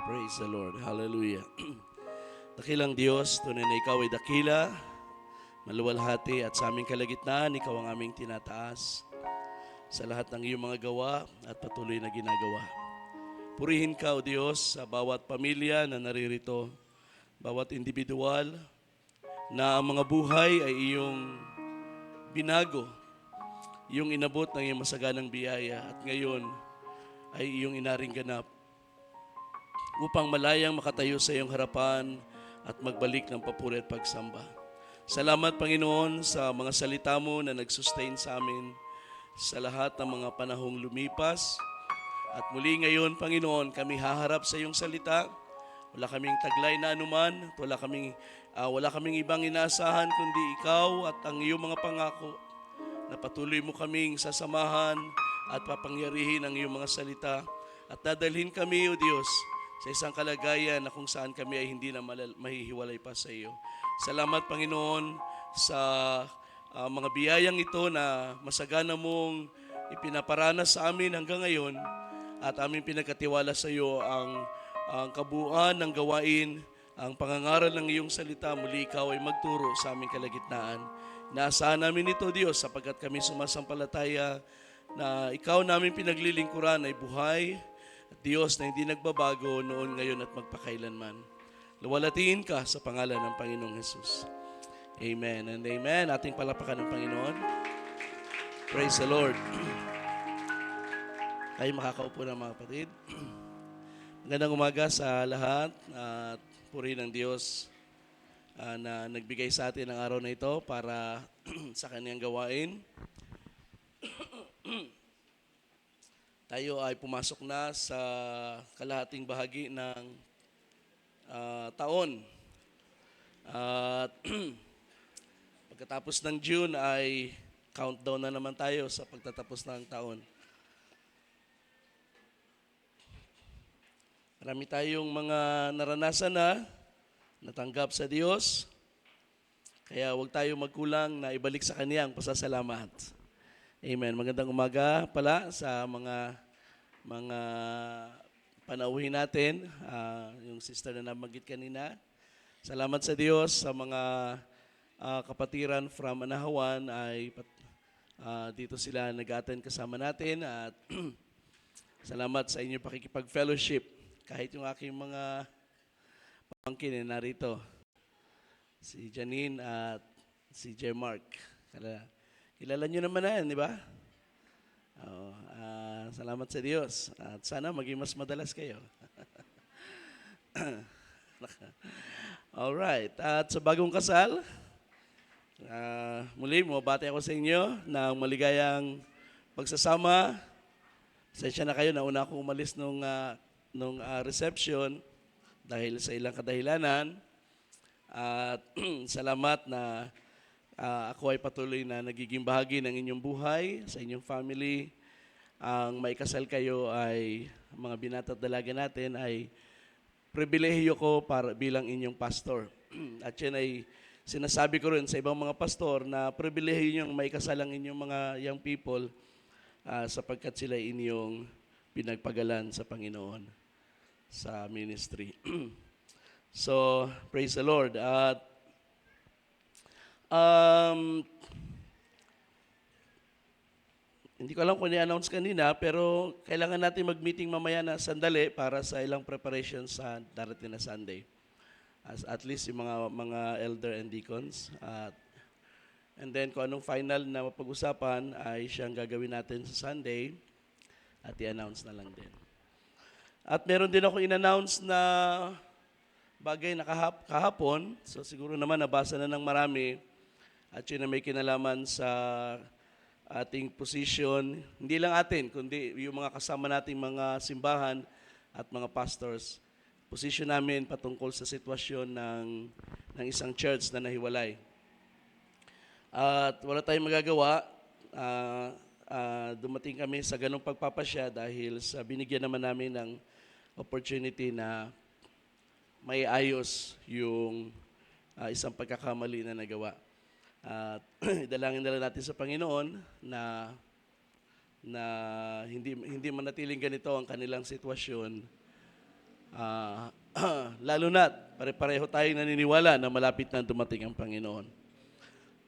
Praise the Lord. Hallelujah. Dakilang Diyos, tunay na ikaw ay dakila, maluwalhati at sa aming kalagitnaan, ikaw ang aming tinataas sa lahat ng iyong mga gawa at patuloy na ginagawa. Purihin ka, O Diyos, sa bawat pamilya na naririto, bawat individual na ang mga buhay ay iyong binago, iyong inabot ng iyong masaganang biyaya at ngayon ay iyong inaring ganap upang malayang makatayo sa iyong harapan at magbalik ng papuri at pagsamba. Salamat, Panginoon, sa mga salita mo na nagsustain sa amin sa lahat ng mga panahong lumipas. At muli ngayon, Panginoon, kami haharap sa iyong salita. Wala kaming taglay na anuman, wala kaming ibang inaasahan kundi ikaw at ang iyong mga pangako na patuloy mo kaming sasamahan at papangyarihin ang iyong mga salita at dadalhin kami, O Diyos, sa isang kalagayan na kung saan kami ay hindi na mahihiwalay pa sa iyo. Salamat, Panginoon, sa mga biyayang ito na masagana mong ipinaparanas sa amin hanggang ngayon at aming pinagkatiwala sa iyo ang kabuuan ng gawain, ang pangangaral ng iyong salita. Muli ikaw ay magturo sa aming kalagitnaan. Naasahan namin ito, Diyos, sapagkat kami sumasampalataya na ikaw namin pinaglilingkuran ay buhay at Diyos na hindi nagbabago noon, ngayon at magpakailanman. Luwalhatiin ka sa pangalan ng Panginoong Jesus. Amen and amen. Ating palapakan ng Panginoon. Praise the Lord. Kayo makakaupo na, mga kapatid. Magandang umaga sa lahat at puri ng Diyos na nagbigay sa atin ng araw na ito para sa kanyang gawain. Tayo ay pumasok na sa kalahating bahagi ng taon. At pagkatapos ng June ay countdown na naman tayo sa pagtatapos ng taon. Marami tayong mga naranasan na natanggap sa Diyos. Kaya huwag tayo magkulang na ibalik sa Kanya ang pasasalamat. Amen. Magandang umaga pala sa mga panauhin natin. Yung sister na nabanggit kanina. Salamat sa Diyos sa mga kapatiran from Anahawan ay dito sila nag-attend kasama natin at salamat sa inyong pakikipag-fellowship. Kahit yung aking mga pamangkin narito. Si Janine at si J. Mark. Kilala nyo naman na yan, di ba? Salamat sa Diyos. At sana maging mas madalas kayo. Alright. At sa bagong kasal, muli, mabati ako sa inyo ng maligayang pagsasama. Pasensya na kayo, nauna akong umalis nung reception dahil sa ilang kadahilanan. At salamat na ako ay patuloy na nagiging bahagi ng inyong buhay, sa inyong family. Ang maikasal kayo ay mga binata at dalaga natin ay pribilehiyo ko para bilang inyong pastor. At yan ay sinasabi ko rin sa ibang mga pastor na pribilehiyo niyong maikasal ang inyong mga young people sapagkat sila inyong pinagpagalan sa Panginoon sa ministry. So, praise the Lord. At hindi ko alam kung ni-announce kanina, pero kailangan natin mag-meeting mamaya na sandali para sa ilang preparations sa darating na Sunday. At least yung mga elder and deacons. And then kung anong final na mapag-usapan ay siyang gagawin natin sa Sunday at i-announce na lang din. At meron din ako in-announce na bagay na kahapon, so siguro naman nabasa na ng marami at yun na may kinalaman sa ating position, hindi lang atin, kundi yung mga kasama nating mga simbahan at mga pastors. Position namin patungkol sa sitwasyon ng isang church na nahiwalay. At wala tayong magagawa, dumating kami sa ganong pagpapasya dahil sa binigyan naman namin ng opportunity na may ayos yung isang pagkakamali na nagawa. At idalangin na lang natin sa Panginoon na hindi manatiling ganito ang kanilang sitwasyon Ah, lalo na pare-pareho tayong naniniwala na malapit na dumating ang Panginoon.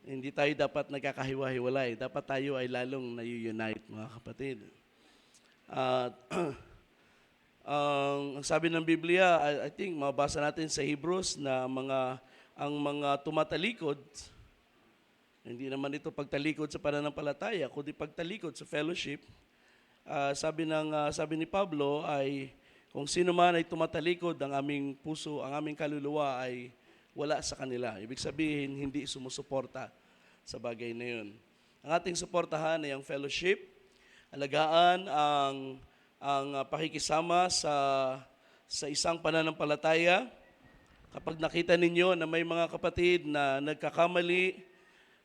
Hindi tayo dapat nagkakahiwa-hiwalay. Dapat tayo ay lalong na-unite, mga kapatid. At ang sabi ng Biblia, I think mabasa natin sa Hebrews na ang mga tumatalikod, hindi naman ito pagtalikod sa pananampalataya, kundi pagtalikod sa fellowship. Sabi ni Pablo ay kung sino man ay tumatalikod, ang aming puso, ang aming kaluluwa ay wala sa kanila. Ibig sabihin, hindi sumusuporta sa bagay na yun. Ang ating suportahan ay ang fellowship, alagaan ang pakikisama sa isang pananampalataya. Kapag nakita ninyo na may mga kapatid na nagkakamali,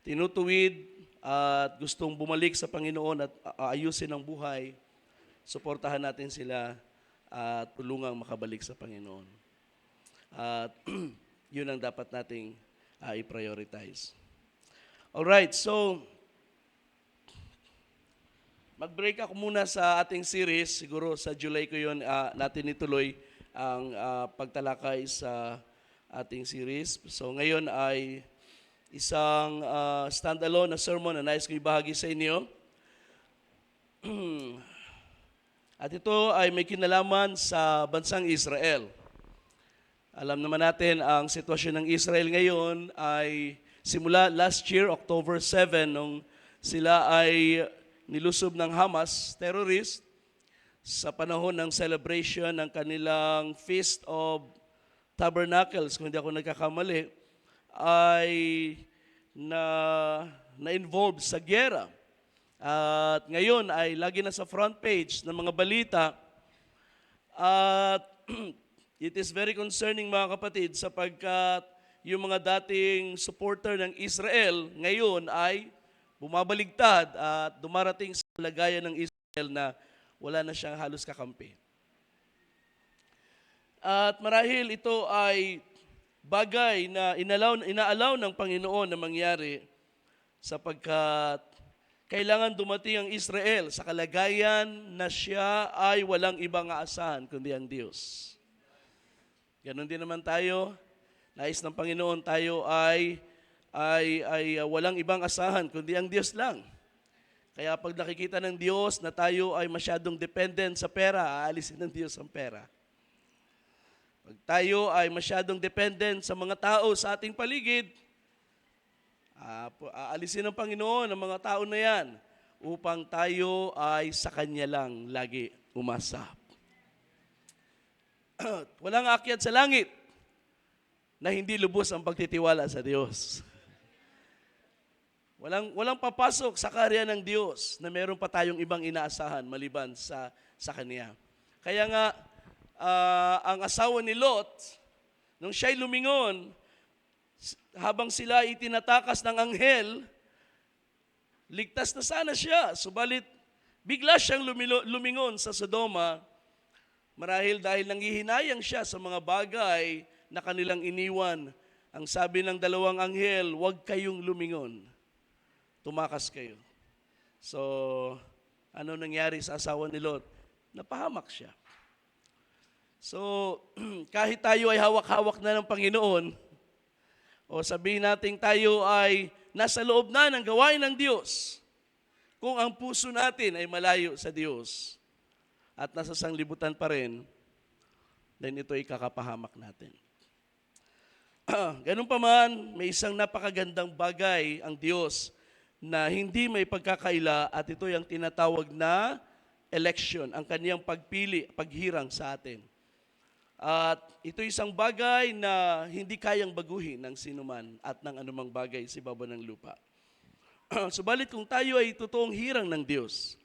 tinutuwid at gustong bumalik sa Panginoon at ayusin ang buhay, suportahan natin sila at tulungang makabalik sa Panginoon. At yun ang dapat nating i-prioritize. Alright, so mag-break ako muna sa ating series. Siguro sa July ko yun natin ituloy ang pagtalakay sa ating series. So ngayon ay isang standalone na sermon na nais ko ibahagi sa inyo. At ito ay may kinalaman sa bansang Israel. Alam naman natin ang sitwasyon ng Israel ngayon ay simula last year, October 7, nung sila ay nilusob ng Hamas, terrorist, sa panahon ng celebration ng kanilang Feast of Tabernacles, kung hindi ako nagkakamali, ay na-involved sa giyera. At ngayon ay lagi na sa front page ng mga balita. At it is very concerning, mga kapatid, sapagkat yung mga dating supporter ng Israel ngayon ay bumabaligtad at dumarating sa kalagayan ng Israel na wala na siyang halos kakampi. At marahil ito ay bagay na inaalaw ng Panginoon na mangyari sapagkat kailangan dumating ang Israel sa kalagayan na siya ay walang ibang aasahan kundi ang Diyos. Ganon din naman tayo. Nais ng Panginoon tayo ay walang ibang asahan kundi ang Diyos lang. Kaya pag nakikita ng Diyos na tayo ay masyadong dependent sa pera, aalisin ng Diyos ang pera. Pag tayo ay masyadong dependent sa mga tao sa ating paligid, aalisin ng Panginoon ang mga tao na yan upang tayo ay sa Kanya lang lagi umasa. Walang aakyat sa langit na hindi lubos ang pagtitiwala sa Diyos. Walang papasok sa karya ng Diyos na meron pa tayong ibang inaasahan maliban sa Kanya. Kaya nga, ang asawa ni Lot, nung siya'y lumingon, habang sila itinatakas ng anghel, ligtas na sana siya. Subalit, bigla siyang lumingon sa Sodoma, marahil dahil nanghihinayang siya sa mga bagay na kanilang iniwan. Ang sabi ng dalawang anghel, huwag kayong lumingon. Tumakas kayo. So, ano nangyari sa asawa ni Lot? Napahamak siya. So, kahit tayo ay hawak-hawak na ng Panginoon, o sabihin natin tayo ay nasa loob na ng gawain ng Diyos, kung ang puso natin ay malayo sa Diyos at nasa sanglibutan pa rin, then ito ay kakapahamak natin. Ganun pa man, may isang napakagandang bagay ang Diyos na hindi may pagkakaila at ito yung tinatawag na election, ang kaniyang pagpili, paghirang sa atin. At ito isang bagay na hindi kayang baguhin ng sinuman at ng anumang bagay sa ibaba ng lupa. Subalit kung tayo ay totoong hirang ng Diyos,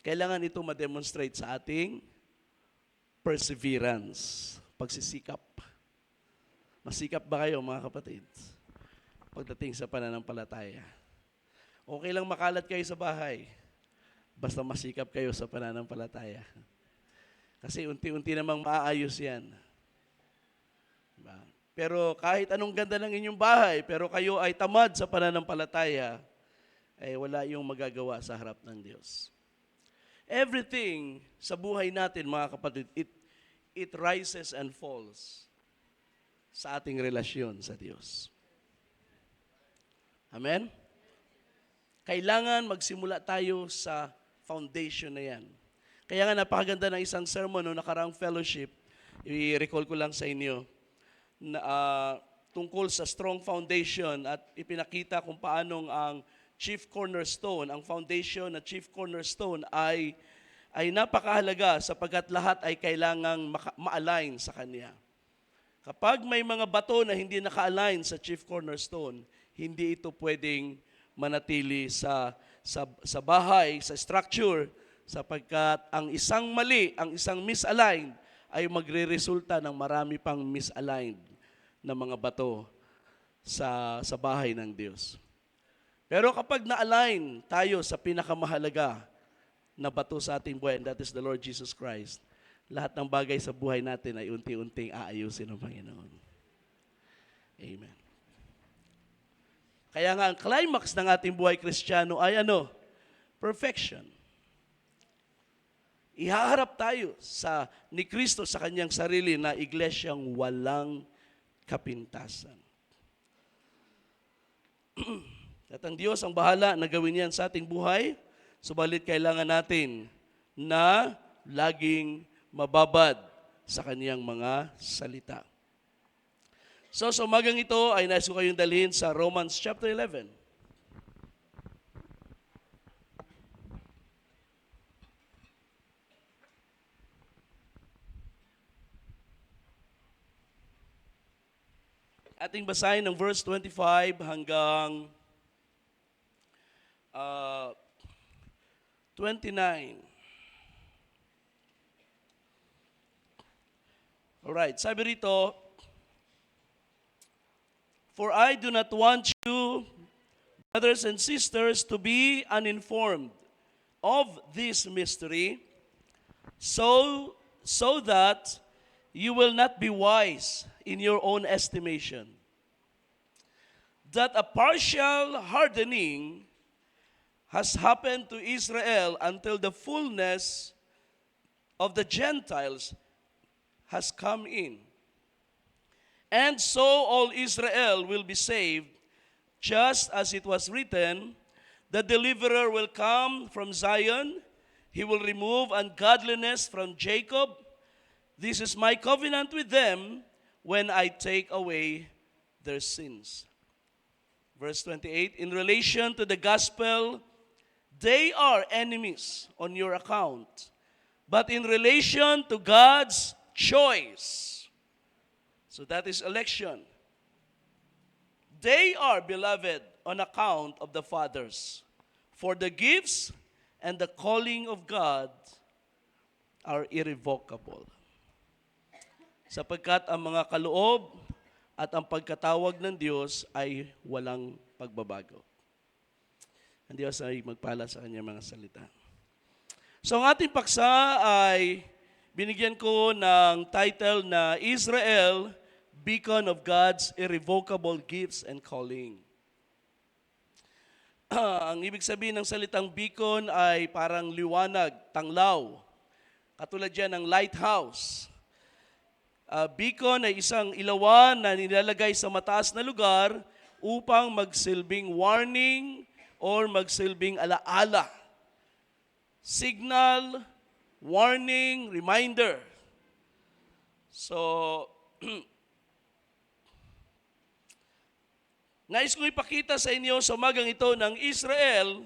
kailangan ito ma-demonstrate sa ating perseverance, pagsisikap. Masikap ba kayo, mga kapatid? Pagdating sa pananampalataya. Okay lang makalat kayo sa bahay, basta masikap kayo sa pananampalataya. Kasi unti-unti namang maaayos yan. Diba? Pero kahit anong ganda ng inyong bahay, pero kayo ay tamad sa pananampalataya, ay wala yung magagawa sa harap ng Diyos. Everything sa buhay natin, mga kapatid, it rises and falls sa ating relasyon sa Diyos. Amen? Kailangan magsimula tayo sa foundation na yan. Kaya nga napakaganda ng isang sermon noong nakaraang fellowship, i-recall ko lang sa inyo, na, tungkol sa strong foundation at ipinakita kung paanong ang chief cornerstone, ang foundation na chief cornerstone ay napakahalaga sapagkat lahat ay kailangang ma-align sa Kanya. Kapag may mga bato na hindi naka-align sa chief cornerstone, hindi ito pwedeng manatili sa bahay, sa structure, sapagkat ang isang mali, ang isang misaligned, ay magre-resulta ng marami pang misaligned na mga bato sa bahay ng Diyos. Pero kapag na-align tayo sa pinakamahalaga na bato sa ating buhay, and that is the Lord Jesus Christ, lahat ng bagay sa buhay natin ay unti-unting aayusin ng Panginoon. Amen. Kaya nga, ang climax ng ating buhay Kristiyano ay ano? Perfection. Ihaharap tayo ni Kristo sa kanyang sarili na iglesyang walang kapintasan. At ang Diyos ang bahala na gawin yan sa ating buhay, subalit kailangan natin na laging mababad sa kanyang mga salita. So, sa umagang ito ay nais ko kayong dalhin sa Romans chapter 11. Ating basahin ng verse 25 hanggang 29. Alright, sabi rito, "For I do not want you, brothers and sisters, to be uninformed of this mystery, so that you will not be wise in your own estimation, that a partial hardening has happened to Israel until the fullness of the Gentiles has come in. And so all Israel will be saved, just as it was written, the deliverer will come from Zion, he will remove ungodliness from Jacob. This is my covenant with them when I take away their sins." Verse 28, "In relation to the gospel, they are enemies on your account, but in relation to God's choice," so that is election, "they are beloved on account of the fathers. For the gifts and the calling of God are irrevocable." Sapagkat ang mga kaloob at ang pagkatawag ng Diyos ay walang pagbabago. Ang Diyos ay magpala sa kanyang mga salita. So ang ating paksa ay binigyan ko ng title na Israel, Beacon of God's Irrevocable Gifts and Calling. Ang ibig sabihin ng salitang beacon ay parang liwanag, tanglaw. Katulad yan ng lighthouse. Beacon ay isang ilawan na nilalagay sa mataas na lugar upang magsilbing warning or magsilbing alaala. Signal, warning, reminder. So, nais kong ipakita sa inyo sa umagang ito ng Israel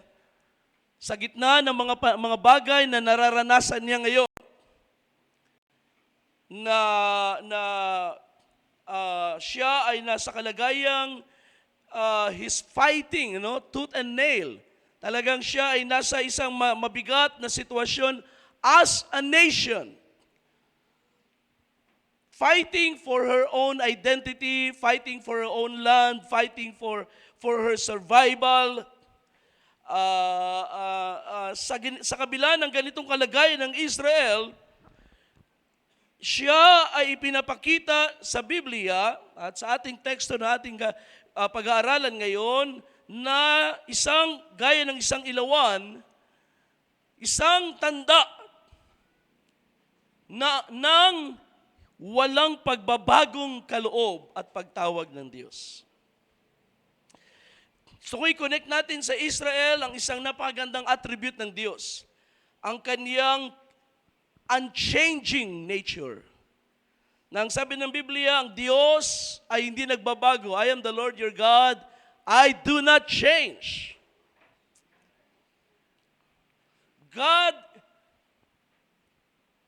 sa gitna ng mga bagay na nararanasan niya ngayon na siya ay nasa kalagayang he's fighting, tooth and nail. Talagang siya ay nasa isang mabigat na sitwasyon as a nation. Fighting for her own identity, fighting for her own land, fighting for her survival. Sa kabila ng ganitong kalagayan ng Israel, siya ay ipinapakita sa Biblia at sa ating teksto na ating pag-aaralan ngayon na gaya ng isang ilawan, isang tanda ng walang pagbabagong kaloob at pagtawag ng Diyos. So kung i-connect natin sa Israel, ang isang napakagandang attribute ng Diyos, ang kaniyang unchanging nature. Nang sabi ng Biblia, ang Diyos ay hindi nagbabago. I am the Lord your God, I do not change. God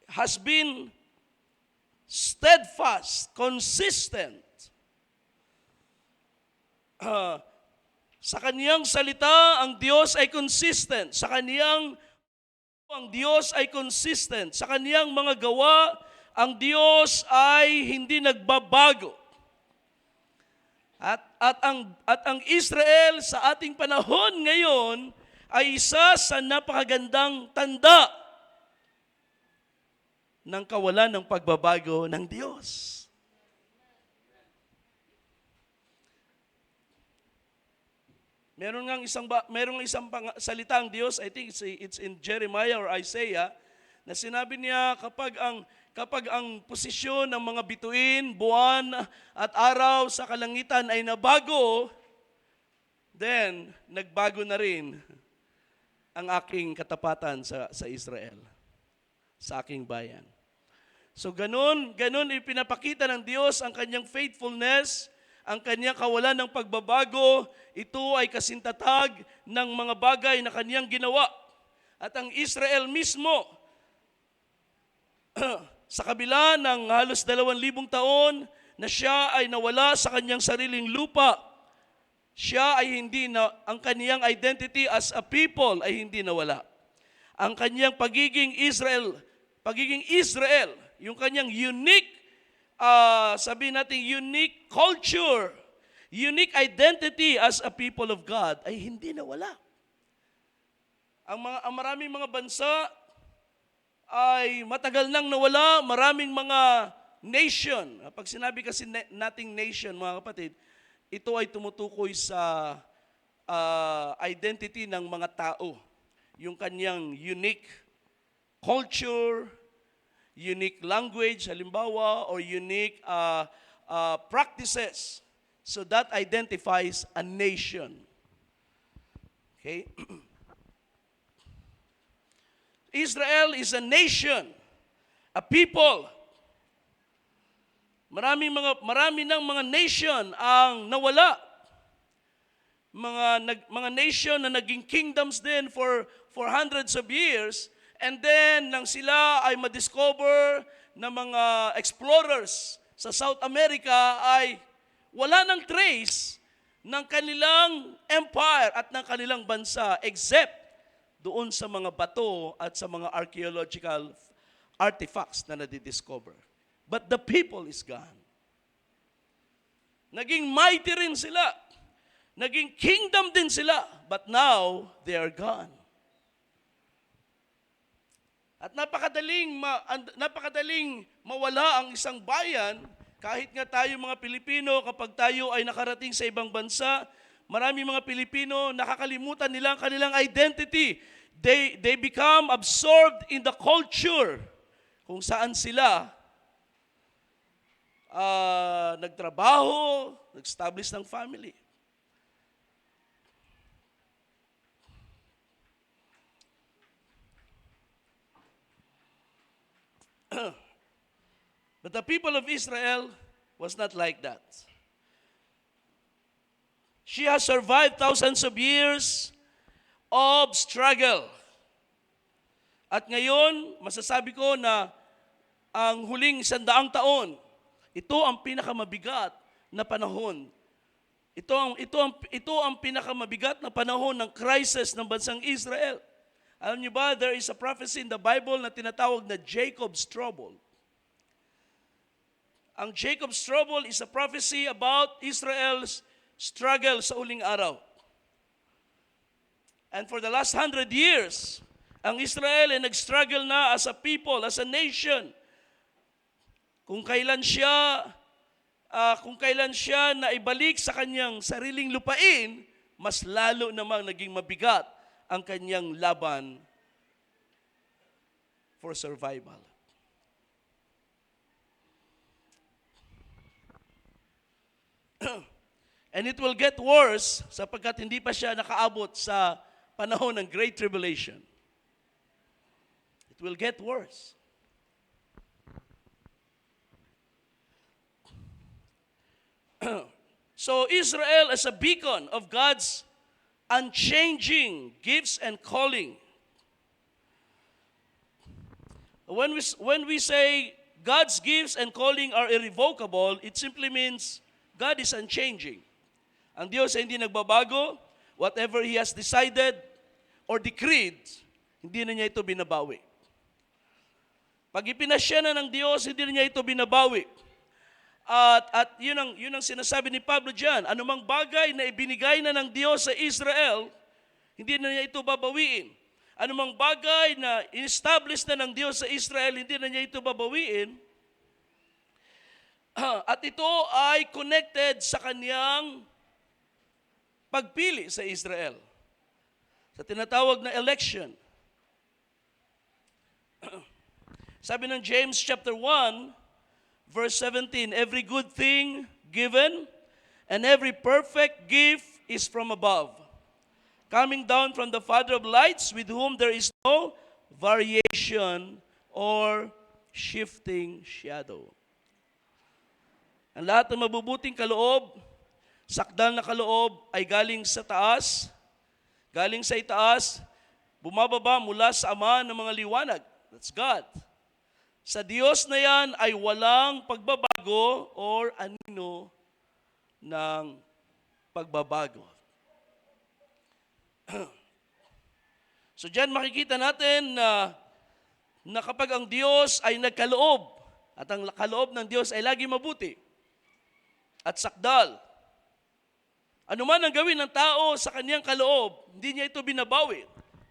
has been steadfast, consistent. Sa kaniyang salita, ang Diyos ay consistent. Ang Diyos ay consistent. Sa kaniyang mga gawa, ang Diyos ay hindi nagbabago. At ang Israel sa ating panahon ngayon ay isa sa napakagandang tanda ng kawalan ng pagbabago ng Diyos. Meron isang salita ang Diyos, I think it's in Jeremiah or Isaiah, na sinabi niya kapag ang posisyon ng mga bituin, buwan at araw sa kalangitan ay nabago, then nagbago na rin ang aking katapatan sa Israel, sa aking bayan. So ganun ipinapakita ng Diyos ang kanyang faithfulness, ang kanyang kawalan ng pagbabago. Ito ay kasintatag ng mga bagay na kanyang ginawa. At ang Israel mismo, sa kabila ng halos 2,000 taon na siya ay nawala sa kanyang sariling lupa, siya ay ang kaniyang identity as a people ay hindi nawala. Ang kaniyang pagiging Israel, yung kanyang unique, sabihin natin unique culture, unique identity as a people of God ay hindi nawala. Ang maraming mga bansa ay matagal nang nawala, maraming mga nation. Pag sinabi kasi nating nation, mga kapatid, ito ay tumutukoy sa identity ng mga tao. Yung kanyang unique culture, unique language, halimbawa, or unique practices. So that identifies a nation. Okay? Israel is a nation, a people. Marami ng mga nation ang nawala. Mga nation na naging kingdoms din for hundreds of years, and then nang sila ay madiscover ng mga explorers sa South America ay wala nang trace ng kanilang empire at ng kanilang bansa except doon sa mga bato at sa mga archaeological artifacts na nadidiscover. But the people is gone. Naging mighty rin sila. Naging kingdom din sila. But now, they are gone. At napakadaling mawala ang isang bayan. Kahit nga tayo mga Pilipino, kapag tayo ay nakarating sa ibang bansa, marami mga Pilipino, nakakalimutan nila ang kanilang identity. They become absorbed in the culture kung saan sila nagtrabaho, nag-establish ng family. But the people of Israel was not like that. She has survived thousands of years of struggle. At ngayon, masasabi ko na ang huling 100 taon, ito ang pinakamabigat na panahon. Ito ang pinakamabigat na panahon ng crisis ng bansang Israel. Alam niyo ba, there is a prophecy in the Bible na tinatawag na Jacob's trouble. Ang Jacob's trouble is a prophecy about Israel's struggle sa uling araw. And for the last 100 years, ang Israel ay nag-struggle na as a people, as a nation. Kung kailan siya na ibalik sa kanyang sariling lupain, mas lalo namang naging mabigat ang kanyang laban for survival. And it will get worse sapagkat hindi pa siya nakaabot sa panahon ng Great Tribulation. It will get worse. So Israel as a beacon of God's unchanging gifts and calling. When we say God's gifts and calling are irrevocable, it simply means God is unchanging. Ang Diyos ay hindi nagbabago. Whatever He has decided or decreed, hindi na niya ito binabawi. Pag ipinasya na ng Diyos, hindi na niya ito binabawi. At yun ang sinasabi ni Pablo diyan, anumang bagay na ibinigay na ng Diyos sa Israel, hindi na niya ito babawiin. Anumang bagay na in-establish na ng Diyos sa Israel, hindi na niya ito babawiin. At ito ay connected sa kaniyang pagpili sa Israel. Sa tinatawag na election. Sabi ng James chapter 1, verse 17, every good thing given and every perfect gift is from above, coming down from the Father of lights, with whom there is no variation or shifting shadow. Ang lahat ng mabubuting kaloob, sakdal na kaloob ay galing sa taas, galing sa itaas, bumababa mula sa Ama ng mga liwanag. That's God. Sa Diyos na yan ay walang pagbabago or anino ng pagbabago. So dyan makikita natin na kapag ang Diyos ay nagkaloob, at ang kaloob ng Diyos ay lagi mabuti at sakdal, ano man ang gawin ng tao sa kanyang kaloob, hindi niya ito binabawi.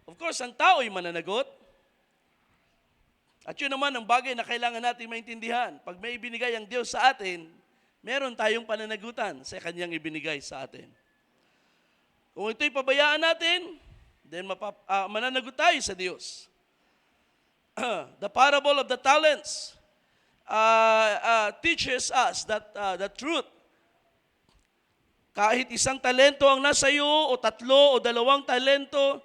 Of course, ang tao ay mananagot. At yun naman ang bagay na kailangan natin maintindihan. Pag may ibinigay ang Diyos sa atin, meron tayong pananagutan sa kanyang ibinigay sa atin. Kung ito'y pabayaan natin, then mananagot tayo sa Diyos. The parable of the talents teaches us that the truth. Kahit isang talento ang nasa iyo, o 3 o 2 talento,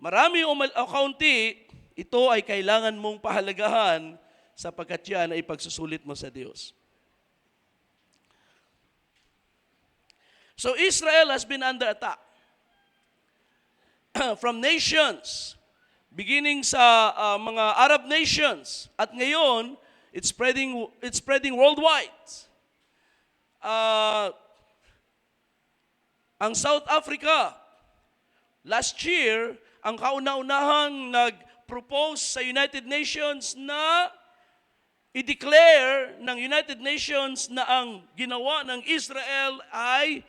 marami o kaunti, ito ay kailangan mong pahalagahan sapagkat yan ay pagsusulit mo sa Diyos. So Israel has been under attack from nations, beginning sa mga Arab nations, at ngayon it's spreading worldwide. Ang South Africa, last year, ang kauna-unahang nag-propose sa United Nations na i-declare ng United Nations na ang ginawa ng Israel ay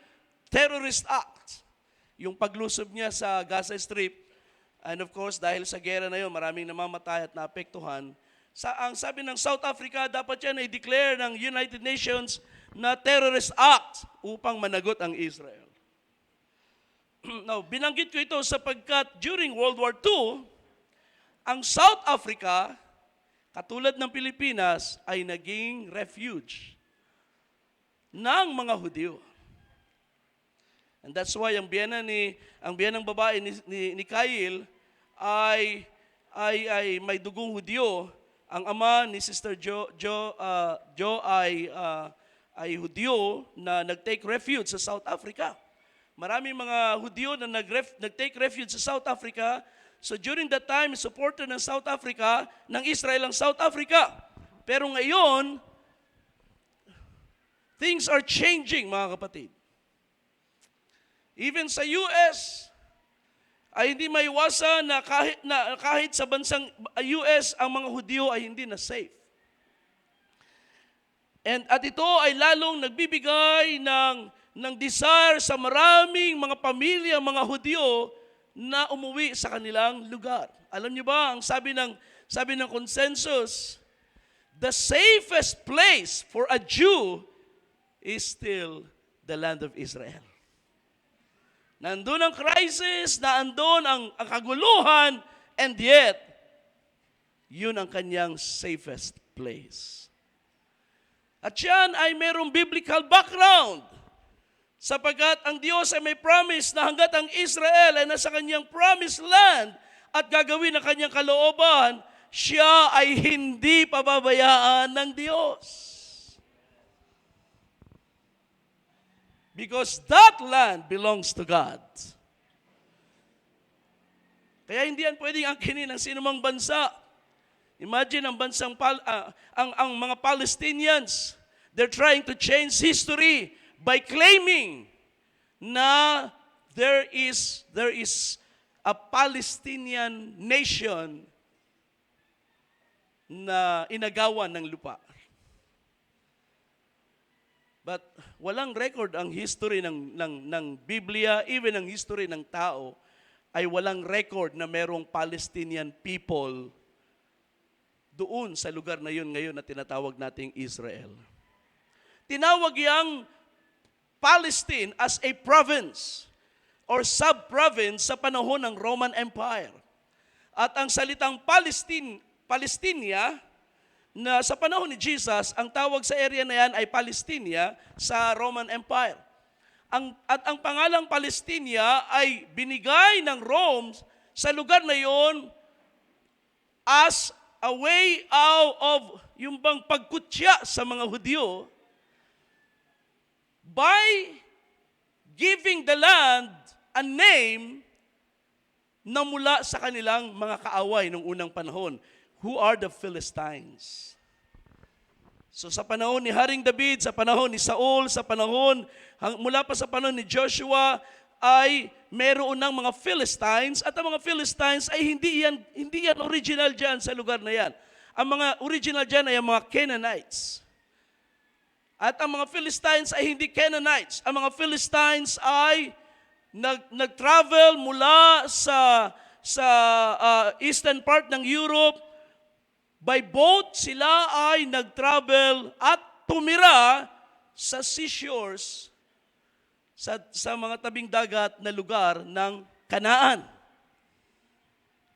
terrorist act. Yung paglusob niya sa Gaza Strip. And of course, dahil sa gera na yun, maraming namamatay at naapektuhan. Ang sabi ng South Africa, dapat yan i-declare ng United Nations na terrorist act upang managot ang Israel. Now, binanggit ko ito sapagkat during World War II, ang South Africa, katulad ng Pilipinas, ay naging refuge ng mga Hudyo. And that's why ang biyanang babae ni Kyle ay may dugong Hudyo. Ang ama ni Sister Jo ay Hudyo na nag-take refuge sa South Africa. Maraming mga Hudyo na nag-take refuge sa South Africa. So during that time, supporter ng South Africa, ng Israel ang South Africa. Pero ngayon, things are changing, mga kapatid. Even sa US, ay hindi maiwasan na kahit sa bansang US, ang mga Hudyo ay hindi na safe. At ito ay lalong nagbibigay ng desire sa maraming mga pamilya, mga Hudyo, na umuwi sa kanilang lugar. Alam niyo ba, ang sabi ng consensus, the safest place for a Jew is still the land of Israel. Nandun ang crisis, nandun ang kaguluhan, and yet, yun ang kanyang safest place. At yan ay mayroong biblical background. Sapagkat ang Diyos ay may promise na hanggat ang Israel ay nasa kanyang promised land at gagawin ang kanyang kalooban, siya ay hindi pababayaan ng Diyos. Because that land belongs to God. Kaya hindi yan pwedeng angkinin ng sinumang bansa. Imagine ang ang mga Palestinians, they're trying to change history by claiming na there is a Palestinian nation na inagawan ng lupa. But walang record ang history ng Biblia, even ang history ng tao, ay walang record na merong Palestinian people doon sa lugar na yun ngayon na tinatawag nating Israel. Tinawag yang Palestine as a province or sub-province sa panahon ng Roman Empire. At ang salitang Palestinia, na sa panahon ni Jesus, ang tawag sa area na yan ay Palestinia sa Roman Empire. At ang pangalang Palestinia ay binigay ng Rome sa lugar na yon as a way out of yung bang pagkutya sa mga Hudyo by giving the land a name na mula sa kanilang mga kaaway noong unang panahon. Who are the Philistines? So sa panahon ni Haring David, sa panahon ni Saul, mula pa sa panahon ni Joshua, ay meron ng mga Philistines, at ang mga Philistines ay hindi yan original dyan sa lugar na yan. Ang mga original dyan ay ang mga Canaanites. At ang mga Philistines ay hindi Canaanites. Ang mga Philistines ay nag-travel mula sa eastern part ng Europe. By boat, sila ay nag-travel at tumira sa seashores, sa mga tabing dagat na lugar ng Kanaan.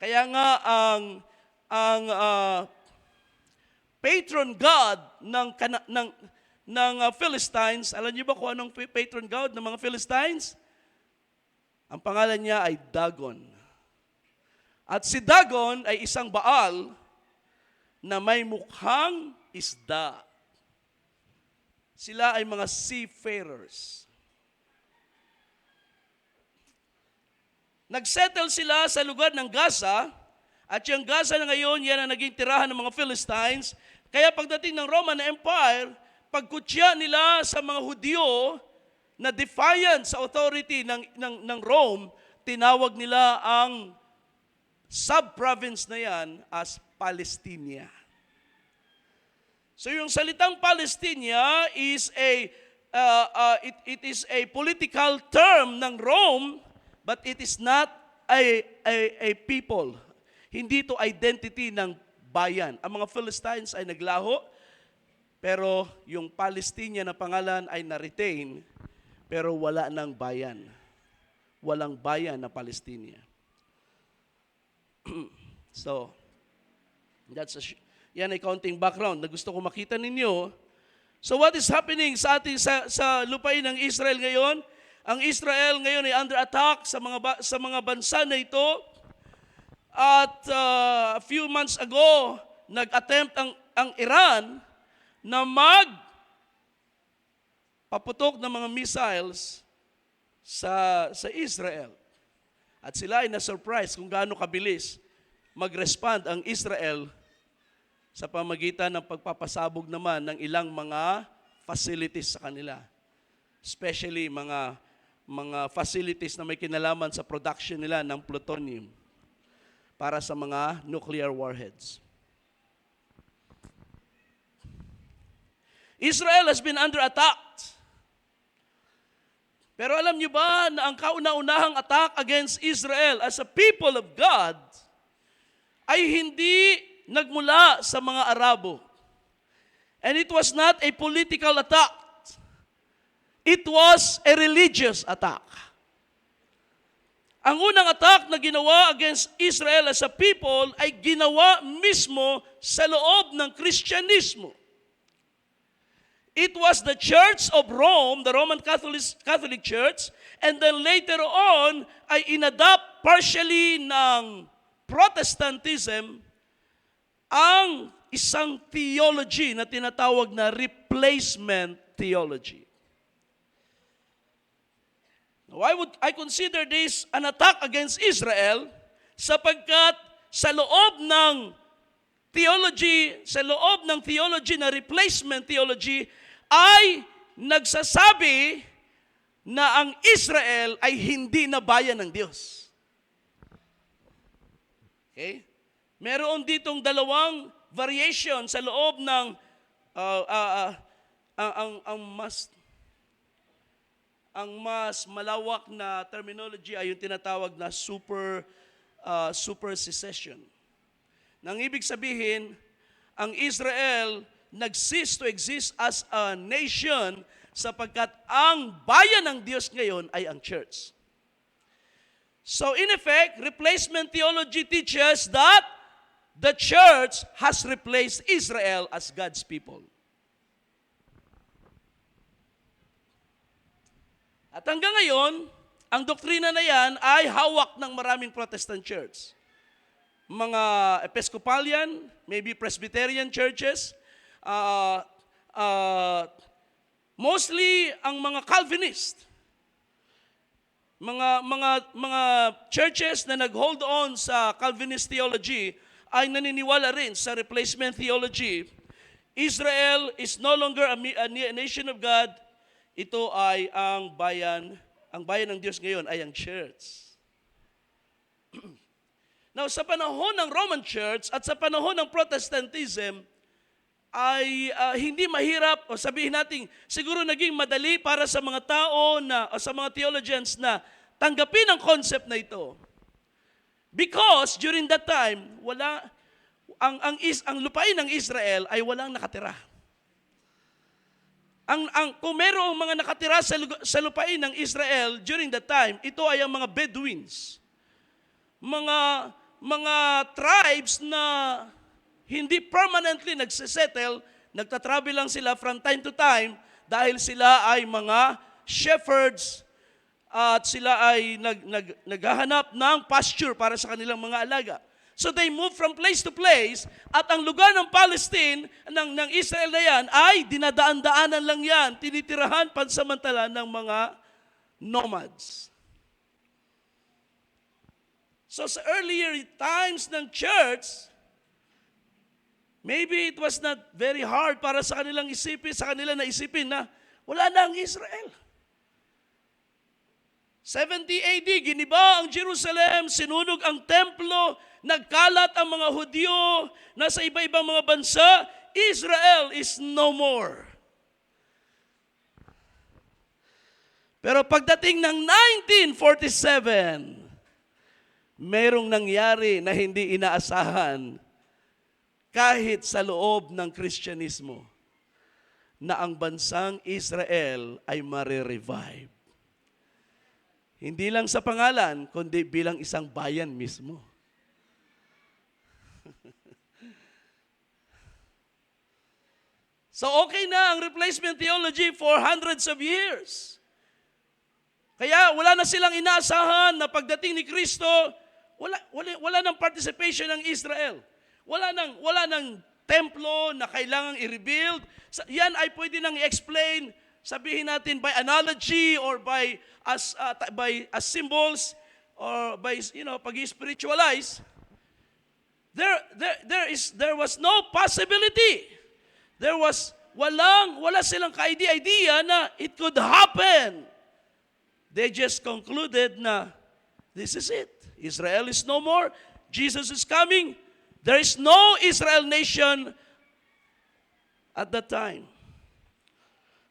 Kaya nga ang patron god ng Philistines, alam niyo ba kung anong patron god ng mga Philistines? Ang pangalan niya ay Dagon. At si Dagon ay isang Baal na may mukhang isda. Sila ay mga seafarers. Nagsettle sila sa lugar ng Gaza, at yung Gaza na ngayon, yan ang naging tirahan ng mga Philistines. Kaya pagdating ng Roman Empire, pagkutya nila sa mga Hudyo na defiant sa authority ng Rome, tinawag nila ang sub-province na yan as Palestina. So yung salitang Palestina is it is a political term ng Rome, but it is not a people. Hindi ito identity ng bayan. Ang mga Philistines ay naglaho, pero yung Palestina na pangalan ay na-retain, pero wala ng bayan. Walang bayan na Palestina. So, yan ay kaunting background na gusto ko makita ninyo. So what is happening sa ating sa lupain ng Israel ngayon? Ang Israel ngayon ay under attack sa mga bansa na ito. At a few months ago, nag-attempt ang Iran na paputok ng mga missiles sa Israel. At sila ay na-surprise kung gaano kabilis mag-respond ang Israel sa pamagitan ng pagpapasabog naman ng ilang mga facilities sa kanila. Especially mga facilities na may kinalaman sa production nila ng plutonium para sa mga nuclear warheads. Israel has been under attack. Pero alam niyo ba na ang kauna-unahang attack against Israel as a people of God ay hindi nagmula sa mga Arabo. And it was not a political attack. It was a religious attack. Ang unang attack na ginawa against Israel as a people ay ginawa mismo sa loob ng Kristyanismo. It was the Church of Rome, the Roman Catholic Church, and then later on ay inadapt partially ng Protestantism ang isang theology na tinatawag na replacement theology. Now, I consider this an attack against Israel sapagkat sa loob ng theology na replacement theology ay nagsasabi na ang Israel ay hindi na bayan ng Diyos. Okay? Meron ditong dalawang variation sa loob ng ang mas malawak na terminology ay yung tinatawag na supersession. Nang ibig sabihin, ang Israel nag-cease to exist as a nation sapagkat ang bayan ng Diyos ngayon ay ang church. So in effect, replacement theology teaches that the church has replaced Israel as God's people. At hanggang ngayon, ang doktrina na yan ay hawak ng maraming Protestant church. Mga Episcopalian, maybe Presbyterian churches, mostly ang mga Calvinist, mga churches na nag-hold on sa Calvinist theology ay naniniwala rin sa replacement theology. Israel is no longer a nation of God. Ito ay ang bayan ng Diyos ngayon ay ang church. Now, sa panahon ng Roman Church at sa panahon ng Protestantism, ay hindi mahirap, o sabihin natin, siguro naging madali para sa mga tao o sa mga theologians na tanggapin ang concept na ito. Because during that time, ang lupain ng Israel ay walang nakatira. Kung merong mga nakatira sa lupain ng Israel during that time, ito ay ang mga Bedouins. Mga tribes na hindi permanently nagsisettle, nagtatravel lang sila from time to time dahil sila ay mga shepherds at sila ay naghahanap ng pasture para sa kanilang mga alaga. So they move from place to place at ang lugar ng Palestine, ng Israel na yan, ay dinadaan-daanan lang yan, tinitirahan pansamantala ng mga nomads. So sa earlier times ng church, maybe it was not very hard para sa kanila naisipin na wala na ang Israel. 70 AD, giniba ang Jerusalem, sinunog ang templo, nagkalat ang mga Hudyo, nasa iba-ibang mga bansa, Israel is no more. Pero pagdating ng 1947, merong nangyari na hindi inaasahan kahit sa loob ng Kristyanismo na ang bansang Israel ay mare-revive. Hindi lang sa pangalan, kundi bilang isang bayan mismo. So okay na ang replacement theology for hundreds of years. Kaya wala na silang inaasahan na pagdating ni Kristo, wala nang participation ng Israel. Wala nang templo na kailangang i-rebuild. Yan ay pwede nang i-explain, sabihin natin by analogy or by as symbols or by pag-spiritualize. There was no possibility. Wala silang ka-idea na it could happen. They just concluded na this is it. Israel is no more. Jesus is coming. There is no Israel nation at that time.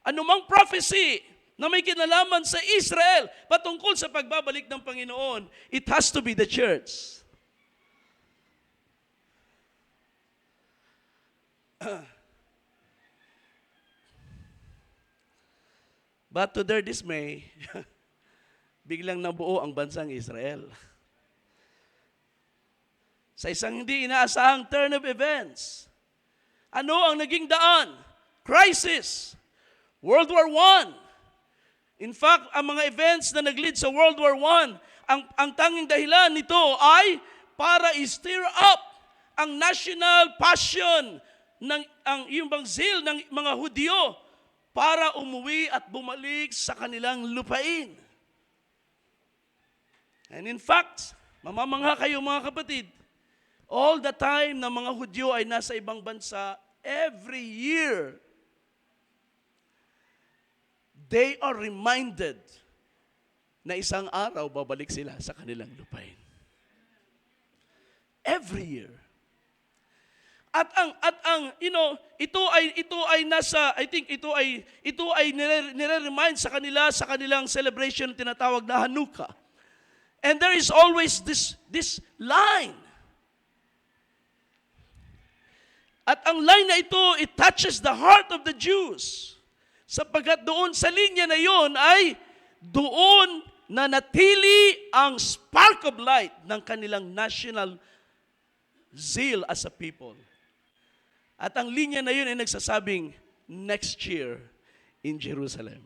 Anumang prophecy na may kinalaman sa Israel patungkol sa pagbabalik ng Panginoon, it has to be the church. But to their dismay, biglang nabuo ang bansang Israel. Sa isang hindi inaasahang turn of events. Ano ang naging daan? Crisis. World War I. In fact, ang mga events na nag-lead sa World War I, ang tanging dahilan nito ay para i-stir up ang national passion yung bang zeal ng mga Hudyo para umuwi at bumalik sa kanilang lupain. And in fact, mamamangha kayo mga kapatid, all the time na mga Hudyo ay nasa ibang bansa, every year, they are reminded na isang araw babalik sila sa kanilang lupain. Every year. At ang ito ay nasa, I think ito ay nire-remind sa kanila sa kanilang celebration na tinatawag na Hanukkah. And there is always this line. At ang line na ito, it touches the heart of the Jews. Sapagkat doon sa linya na yon ay doon na natili ang spark of light ng kanilang national zeal as a people. At ang linya na yun ay nagsasabing, next year in Jerusalem.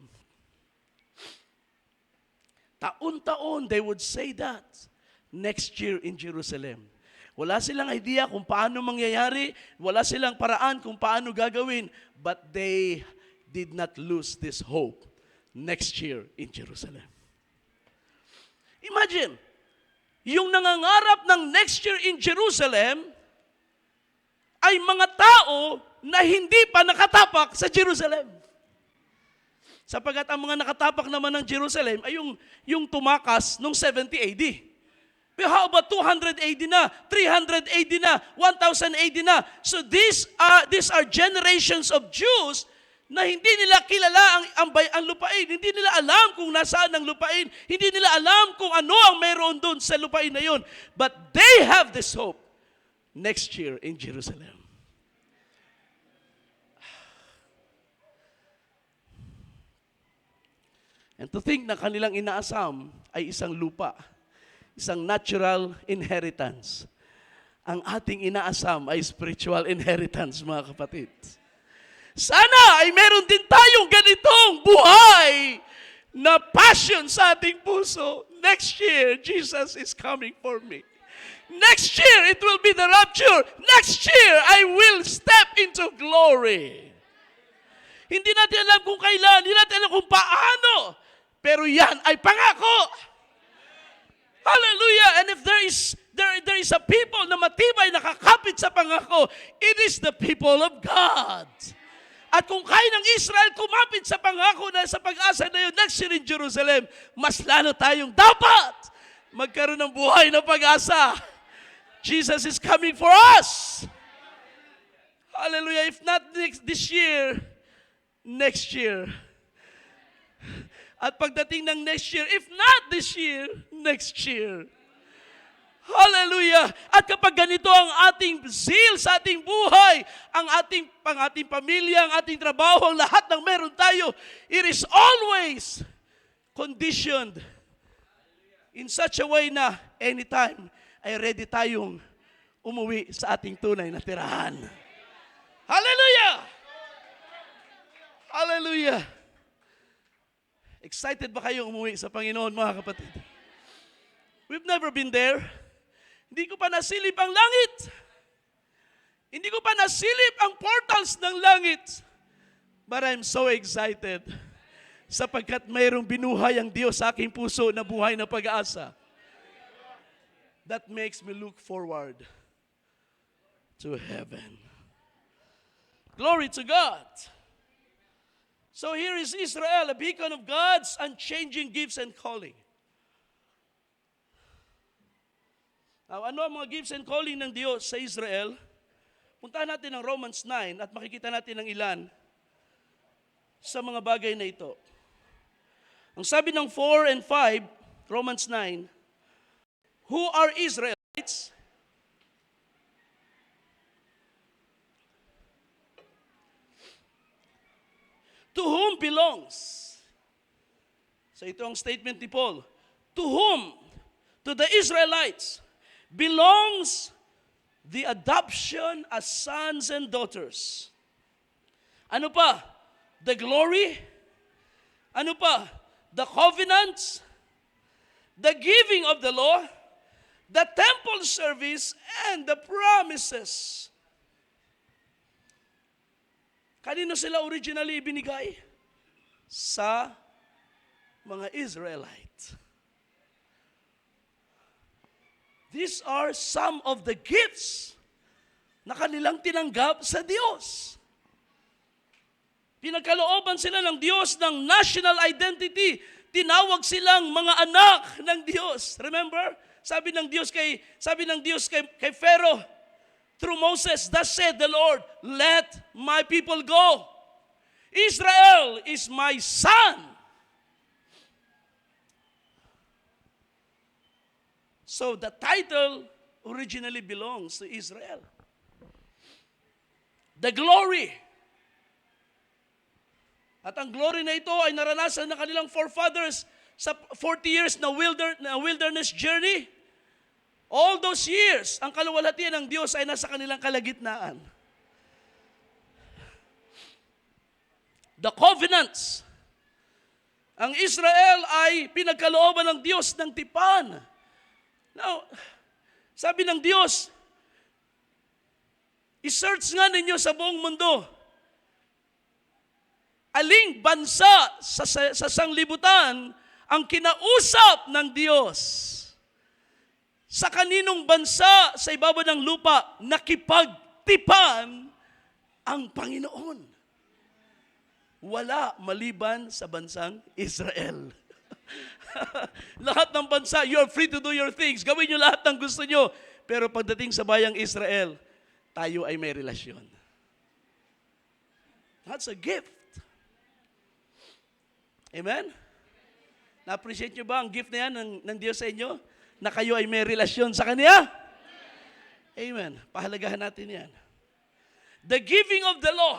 Taon-taon, they would say that. Next year in Jerusalem. Wala silang idea kung paano mangyayari, wala silang paraan kung paano gagawin, but they did not lose this hope. Next year in Jerusalem. Imagine, yung nangangarap ng next year in Jerusalem ay mga tao na hindi pa nakatapak sa Jerusalem. Sapagat ang mga nakatapak naman ng Jerusalem ay yung tumakas noong 70 AD. Pero how about 200 AD na, 300 AD na, 1000 AD na? So these are generations of Jews na hindi nila kilala ang lupain, hindi nila alam kung nasaan ang lupain, hindi nila alam kung ano ang meron doon sa lupain na yun. But they have this hope next year in Jerusalem. And to think na kanilang inaasam ay isang lupa, isang natural inheritance. Ang ating inaasam ay spiritual inheritance, mga kapatid. Sana ay meron din tayong ganitong buhay na passion sa ating puso. Next year, Jesus is coming for me. Next year, it will be the rapture. Next year, I will step into glory. Hindi natin alam kung kailan, hindi natin alam kung paano, pero yan ay pangako. Hallelujah! And if there is a people na matibay nakakapit sa pangako, it is the people of God. At kung kaya ng Israel kumapit sa pangako na sa pag-asa na yun next year in Jerusalem, mas lalo tayong dapat magkaroon ng buhay na pag-asa. Jesus is coming for us. Hallelujah. If not this year, next year. At pagdating ng next year, if not this year, next year. Hallelujah! At kapag ganito ang ating zeal sa ating buhay, ang ating pamilya, ang ating trabaho, ang lahat ng meron tayo, it is always conditioned in such a way na anytime ay ready tayong umuwi sa ating tunay na tirahan. Hallelujah! Hallelujah! Excited ba kayong umuwi sa Panginoon, mga kapatid? We've never been there. Hindi ko pa nasilip ang langit. Hindi ko pa nasilip ang portals ng langit. But I'm so excited sapagkat mayroong binuhay ang Diyos sa aking puso na buhay na pag-asa. That makes me look forward to heaven. Glory to God. So here is Israel, a beacon of God's unchanging gifts and calling. Now, ano ang mga gifts and calling ng Diyos sa Israel? Puntahan natin ang Romans 9 at makikita natin ang ilan sa mga bagay na ito. Ang sabi ng 4 and 5, Romans 9, who are Israelites? To whom belongs? So ito ang statement ni Paul. To whom? To the Israelites belongs the adoption as sons and daughters. Ano pa? the glory, ano pa? The covenants, the giving of the law, the temple service, and the promises. Kanino sila originally ibinigay? Sa mga Israelites. These are some of the gifts na kanilang tinanggap sa Diyos. Pinagkalooban sila ng Diyos ng national identity. Tinawag silang mga anak ng Diyos. Remember? Sabi ng Diyos kay Pharaoh through Moses, "Thus said the Lord, let my people go. Israel is my son." So the title originally belongs to Israel. The glory. At ang glory na ito ay naranasan ng kanilang forefathers sa 40 years na wilderness journey. All those years, ang kaluwalhatian ng Diyos ay nasa kanilang kalagitnaan. The covenants. Ang Israel ay pinagkalooban ng Diyos ng tipan. Now, sabi ng Diyos, i-search nga ninyo sa buong mundo, aling bansa sa sanglibutan ang kinausap ng Diyos? Sa kaninong bansa sa ibabaw ng lupa nakipagtipan ang Panginoon? Wala maliban sa bansang Israel. Lahat ng bansa, you're free to do your things. Gawin nyo lahat ng gusto nyo. Pero pagdating sa bayang Israel, tayo ay may relasyon. That's a gift. Amen? Na-appreciate nyo ba ang gift na yan ng Diyos sa inyo? Na kayo ay may relasyon sa Kanya? Amen. Pahalagahan natin yan. The giving of the law.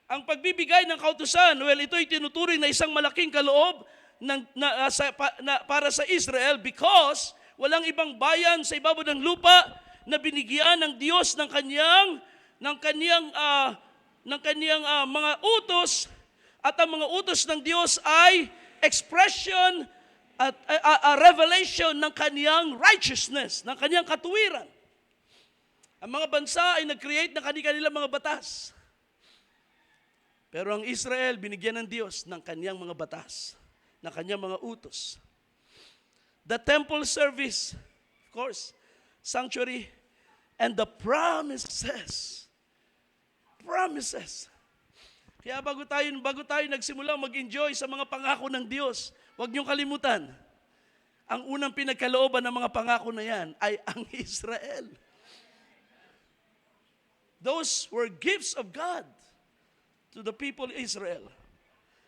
Ang pagbibigay ng kautusan, well, ito'y tinuturing na isang malaking kaloob para sa Israel because walang ibang bayan sa ibabaw ng lupa na binigyan ng Diyos ng kaniyang mga utos, at ang mga utos ng Diyos ay expression at a revelation ng kaniyang righteousness, ng kaniyang katuwiran. Ang mga bansa ay nag-create ng kanilang mga batas. Pero ang Israel binigyan ng Diyos ng kaniyang mga batas, na kanyang mga utos. The temple service, of course, sanctuary, and the promises. Promises. Kaya bago tayo nagsimula mag-enjoy sa mga pangako ng Diyos, huwag niyong kalimutan, ang unang pinagkalooban ng mga pangako na yan ay ang Israel. Those were gifts of God to the people of Israel.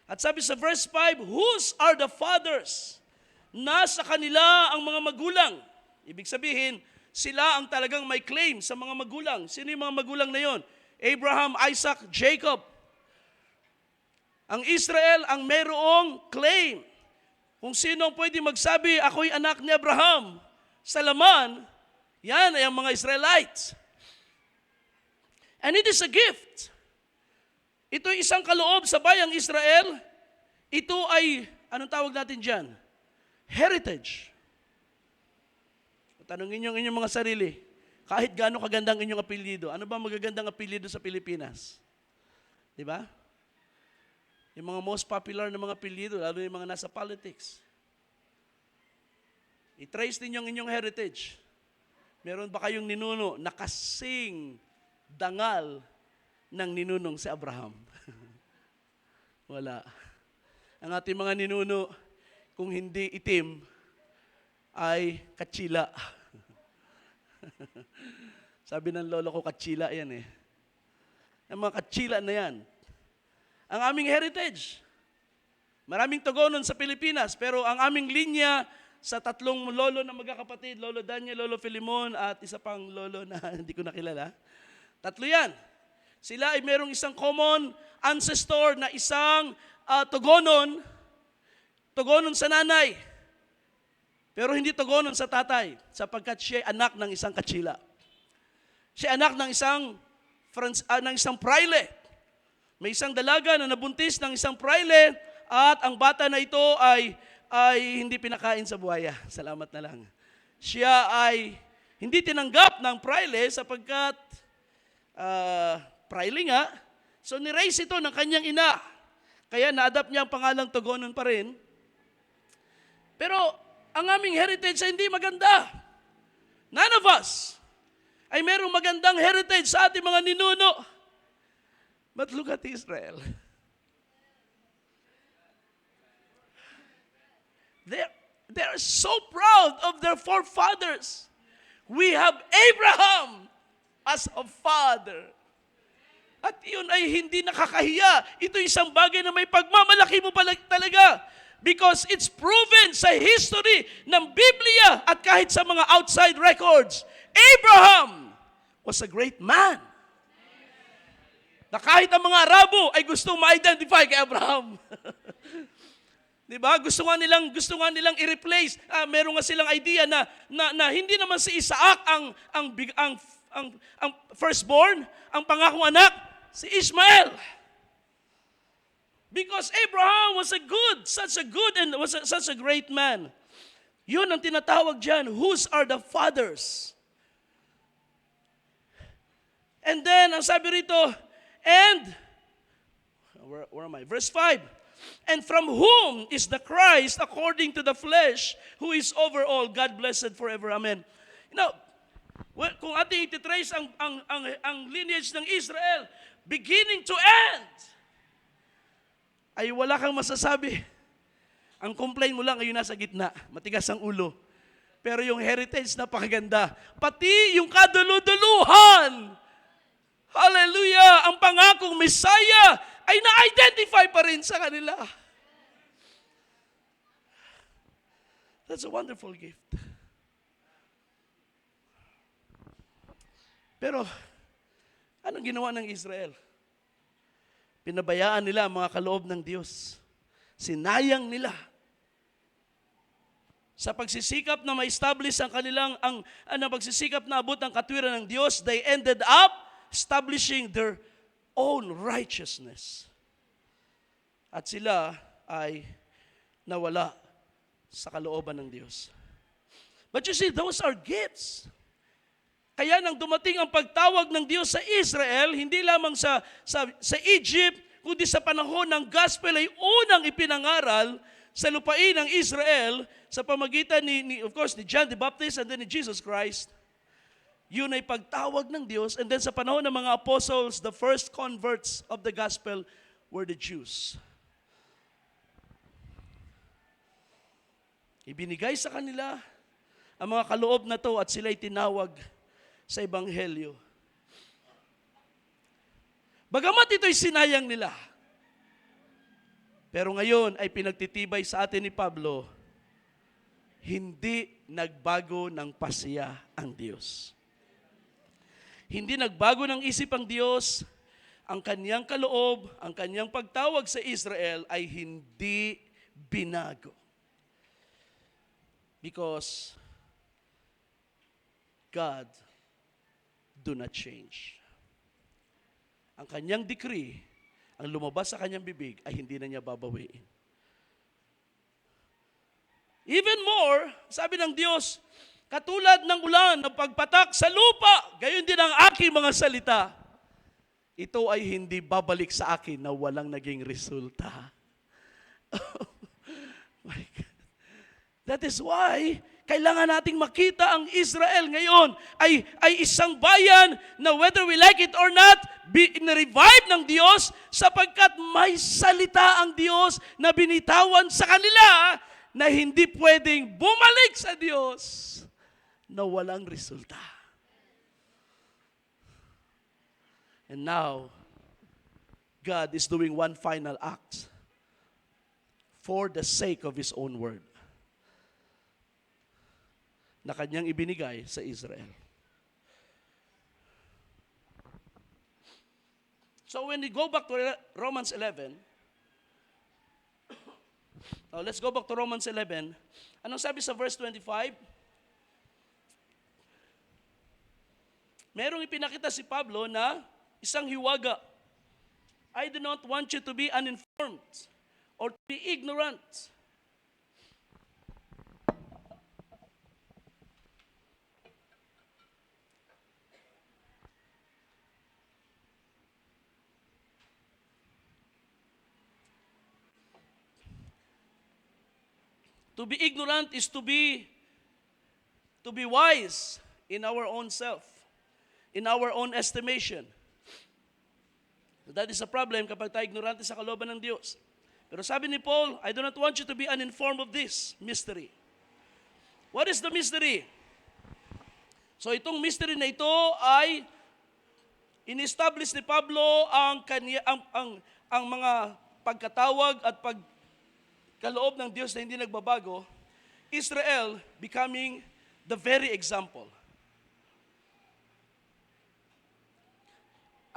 At sabi sa verse 5, whose are the fathers? Nasa kanila ang mga magulang. Ibig sabihin, sila ang talagang may claim sa mga magulang. Sino yung mga magulang na yon? Abraham, Isaac, Jacob. Ang Israel ang mayroong claim. Kung sino ang pwede magsabi, ako'y anak ni Abraham. Sa laman, yan ay ang mga Israelites. And it is a gift. Ito'y isang kaloob sa bayang Israel. Ito ay, anong tawag natin dyan? Heritage. Tanungin niyo ang inyong mga sarili, kahit gaano kagandang inyong apelyido, ano ba magagandang apelyido sa Pilipinas? Di ba? Yung mga most popular na mga apelyido, lalo yung mga nasa politics. I-trace ninyo ang inyong heritage. Meron ba kayong ninuno na kasing dangal ng ninunong si Abraham? Wala. Ang ating mga ninuno, kung hindi itim, ay katsila. Sabi ng lolo ko, katsila yan eh. Ang mga katsila na yan. Ang aming heritage. Maraming tugonon sa Pilipinas, pero ang aming linya sa tatlong lolo na magkakapatid, Lolo Daniel, Lolo Filimon, at isa pang lolo na hindi ko nakilala. Tatlo yan. Sila ay merong isang common ancestor na isang tugonon sa nanay. Pero hindi tugonon sa tatay, sapagkat siya ay anak ng isang katsila. Siya ay anak ng isang praile. May isang dalaga na nabuntis ng isang praile at ang bata na ito ay hindi pinakain sa buhaya. Salamat na lang. Siya ay hindi tinanggap ng praile sapagkat praile nga. So ni-raise ito ng kanyang ina. Kaya na-adapt niya ang pangalang Tugonon pa rin. Pero ang aming heritage ay hindi maganda. None of us ay merong magandang heritage sa ating mga ninuno. But look at Israel. They're so proud of their forefathers. We have Abraham as a father. At yun ay hindi nakakahiya. Ito isang bagay na may pagmamalaki mo talaga. Because it's proven sa history ng Biblia at kahit sa mga outside records. Abraham was a great man. Na kahit ang mga Arabo ay gustong ma-identify kay Abraham. Di ba? Gusto nga nilang i-replace. Meron nga silang idea na hindi naman si Isaac ang firstborn, ang pangakong anak, si Ishmael. Because Abraham was such a great man. Yun ang tinatawag diyan, whose are the fathers? And then, ang sabi rito, and, where am I? Verse 5, and from whom is the Christ according to the flesh, who is over all, God blessed forever. Amen. You know, kung ating ititrace ang lineage ng Israel, beginning to end, ay wala kang masasabi. Ang complaint mo lang ay yung nasa gitna, matigas ang ulo. Pero yung heritage, napakaganda. Pati yung kaduluduluhan, hallelujah, ang pangakong Messiah ay na-identify pa rin sa kanila. That's a wonderful gift. Pero, anong ginawa ng Israel? Pinabayaan nila ang mga kaloob ng Diyos. Sinayang nila. Sa pagsisikap na ma-establish ang kanilang, pagsisikap na abot ang katwiran ng Diyos, they ended up establishing their own righteousness. At sila ay nawala sa kalooban ng Diyos. But you see, those are gifts. Kaya nang dumating ang pagtawag ng Diyos sa Israel, hindi lamang sa Egypt, kundi sa panahon ng gospel ay unang ipinangaral sa lupain ng Israel sa pamagitan of course, ni John the Baptist and then ni Jesus Christ. Yun ay pagtawag ng Diyos. And then sa panahon ng mga apostles, the first converts of the gospel were the Jews. Ibinigay sa kanila ang mga kaloob na to at sila'y tinawag sa Ebanghelyo. Bagamat ito'y sinayang nila, pero ngayon ay pinagtitibay sa atin ni Pablo, hindi nagbago ng pasiya ang Diyos. Hindi nagbago ng isip ang Diyos, ang kanyang kaloob, ang kanyang pagtawag sa Israel ay hindi binago. Because God do not change. Ang kanyang decree, ang lumabas sa kanyang bibig ay hindi na niya babawiin. Even more, sabi ng Diyos, katulad ng ulan na pagpatak sa lupa, gayon din ang aking mga salita. Ito ay hindi babalik sa akin na walang naging resulta. Oh my God. That is why kailangan nating makita ang Israel ngayon ay isang bayan na whether we like it or not, revive ng Diyos sapagkat may salita ang Diyos na binitawan sa kanila na hindi pwedeng bumalik sa Diyos na walang resulta. And now, God is doing one final act for the sake of His own word na kanyang ibinigay sa Israel. So when we go back to Romans 11, let's go back to Romans 11. Anong sabi sa verse 25? Merong ipinakita si Pablo na isang hiwaga. I do not want you to be uninformed or to be ignorant. To be ignorant is to be wise in our own self, in our own estimation. That is a problem kapag tayo ignorante sa kalooban ng Diyos. Pero sabi ni Paul, I do not want you to be uninformed of this mystery. What is the mystery? So itong mystery na ito ay in-establish ni Pablo ang mga pagkatawag at pagkaloob ng Diyos na hindi nagbabago, Israel becoming the very example.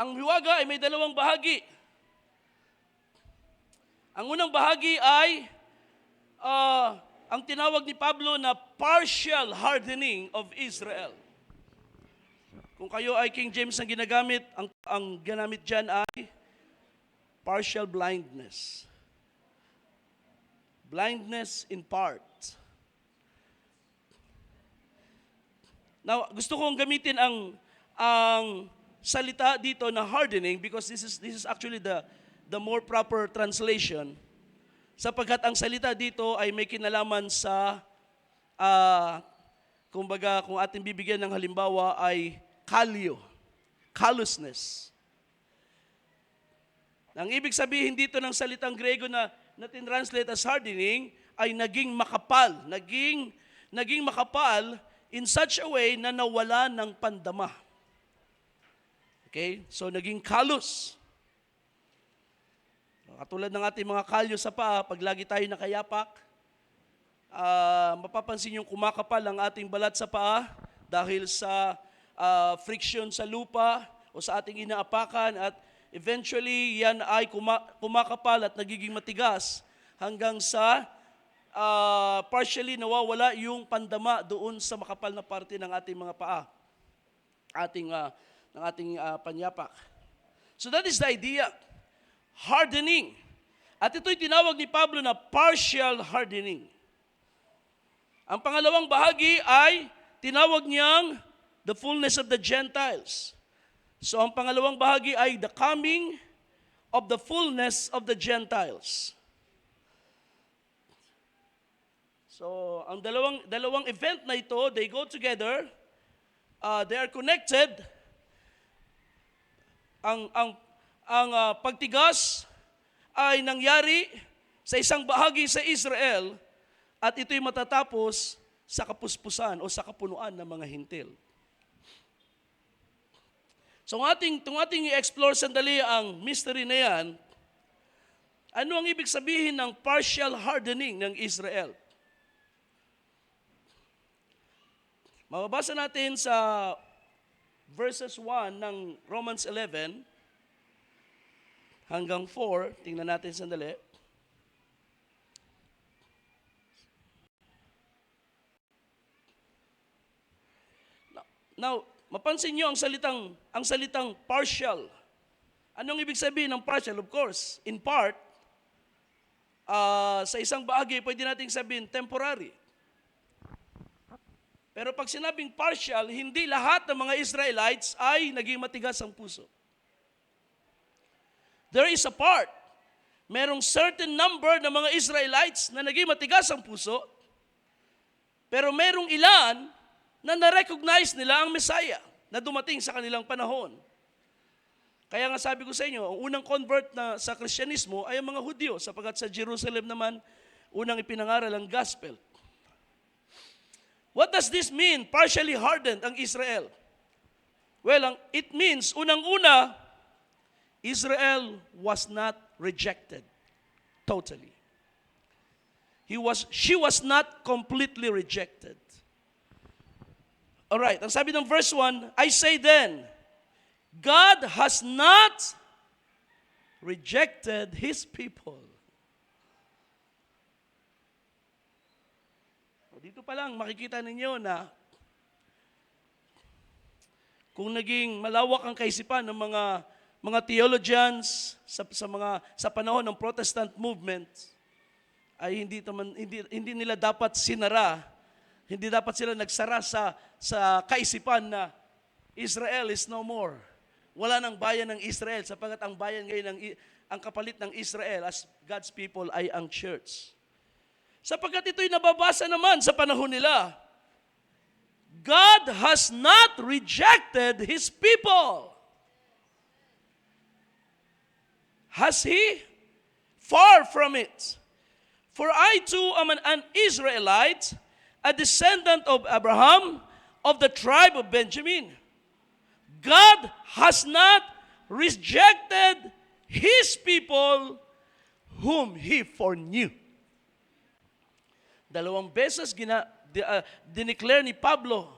Ang hiwaga ay may dalawang bahagi. Ang unang bahagi ay ang tinawag ni Pablo na partial hardening of Israel. Kung kayo ay King James ang ginagamit, ang ginamit dyan ay partial blindness. Blindness in part. Now, gusto kong gamitin ang salita dito na hardening because this is actually the more proper translation. Sapagkat ang salita dito ay may kinalaman sa kumbaga kung ating bibigyan ng halimbawa ay callousness. Ang ibig sabihin dito ng salitang Grego na tinranslate as hardening ay naging makapal, naging makapal in such a way na nawala ng pandama. Okay? So naging callous. Katulad ng ating mga kalyo sa paa, pag lagi tayo nakayapak, mapapansin yung kumakapal ang ating balat sa paa dahil sa friction sa lupa o sa ating inaapakan at eventually yan ay kumakapal at nagiging matigas hanggang sa partially nawawala yung pandama doon sa makapal na parte ng ating mga paa, ng ating panyapak. So that is the idea. Hardening. At ito'y tinawag ni Pablo na partial hardening. Ang pangalawang bahagi ay tinawag niyang the fullness of the Gentiles. So ang pangalawang bahagi ay the coming of the fullness of the Gentiles. So ang dalawang event na ito, they go together, they are connected. Ang pagtigas ay nangyari sa isang bahagi sa Israel at ito'y matatapos sa kapuspusan o sa kapunuan ng mga hintil. So ating i-explore sandali ang mystery na yan. Ano ang ibig sabihin ng partial hardening ng Israel? Mababasa natin sa verses 1 ng Romans 11 hanggang 4. Tingnan natin sandali. Now, mapansin niyo ang salitang partial. Anong ibig sabihin ng partial? Of course, in part, sa isang bahagi, pwede nating sabihin temporary. Pero pag sinabing partial, hindi lahat ng mga Israelites ay naging matigas ang puso. There is a part. Merong certain number ng mga Israelites na naging matigas ang puso, pero merong ilan na na-recognize nila ang Messiah na dumating sa kanilang panahon. Kaya nga sabi ko sa inyo, ang unang convert na sa Kristyanismo ay ang mga Hudyo, sapagkat sa Jerusalem naman, unang ipinangaral ang gospel. What does this mean? Partially hardened ang Israel. Well, it means, unang-una, Israel was not rejected totally. She was not completely rejected. All right, ang sabi ng verse 1, I say then, God has not rejected His people. Dito pa lang makikita ninyo na kung naging malawak ang kaisipan ng mga mga theologians sa panahon ng Protestant movement ay hindi nila dapat sinara, hindi dapat sila nagsara sa kaisipan na Israel is no more. Wala nang bayan ng Israel sapagkat ang bayan ngayon ang kapalit ng Israel as God's people ay ang church. Sapagkat ito'y nababasa naman sa panahon nila. God has not rejected His people. Has He? Far from it. For I too am an Israelite, a descendant of Abraham, of the tribe of Benjamin. God has not rejected His people whom He foreknew. 2 beses dineclare ni Pablo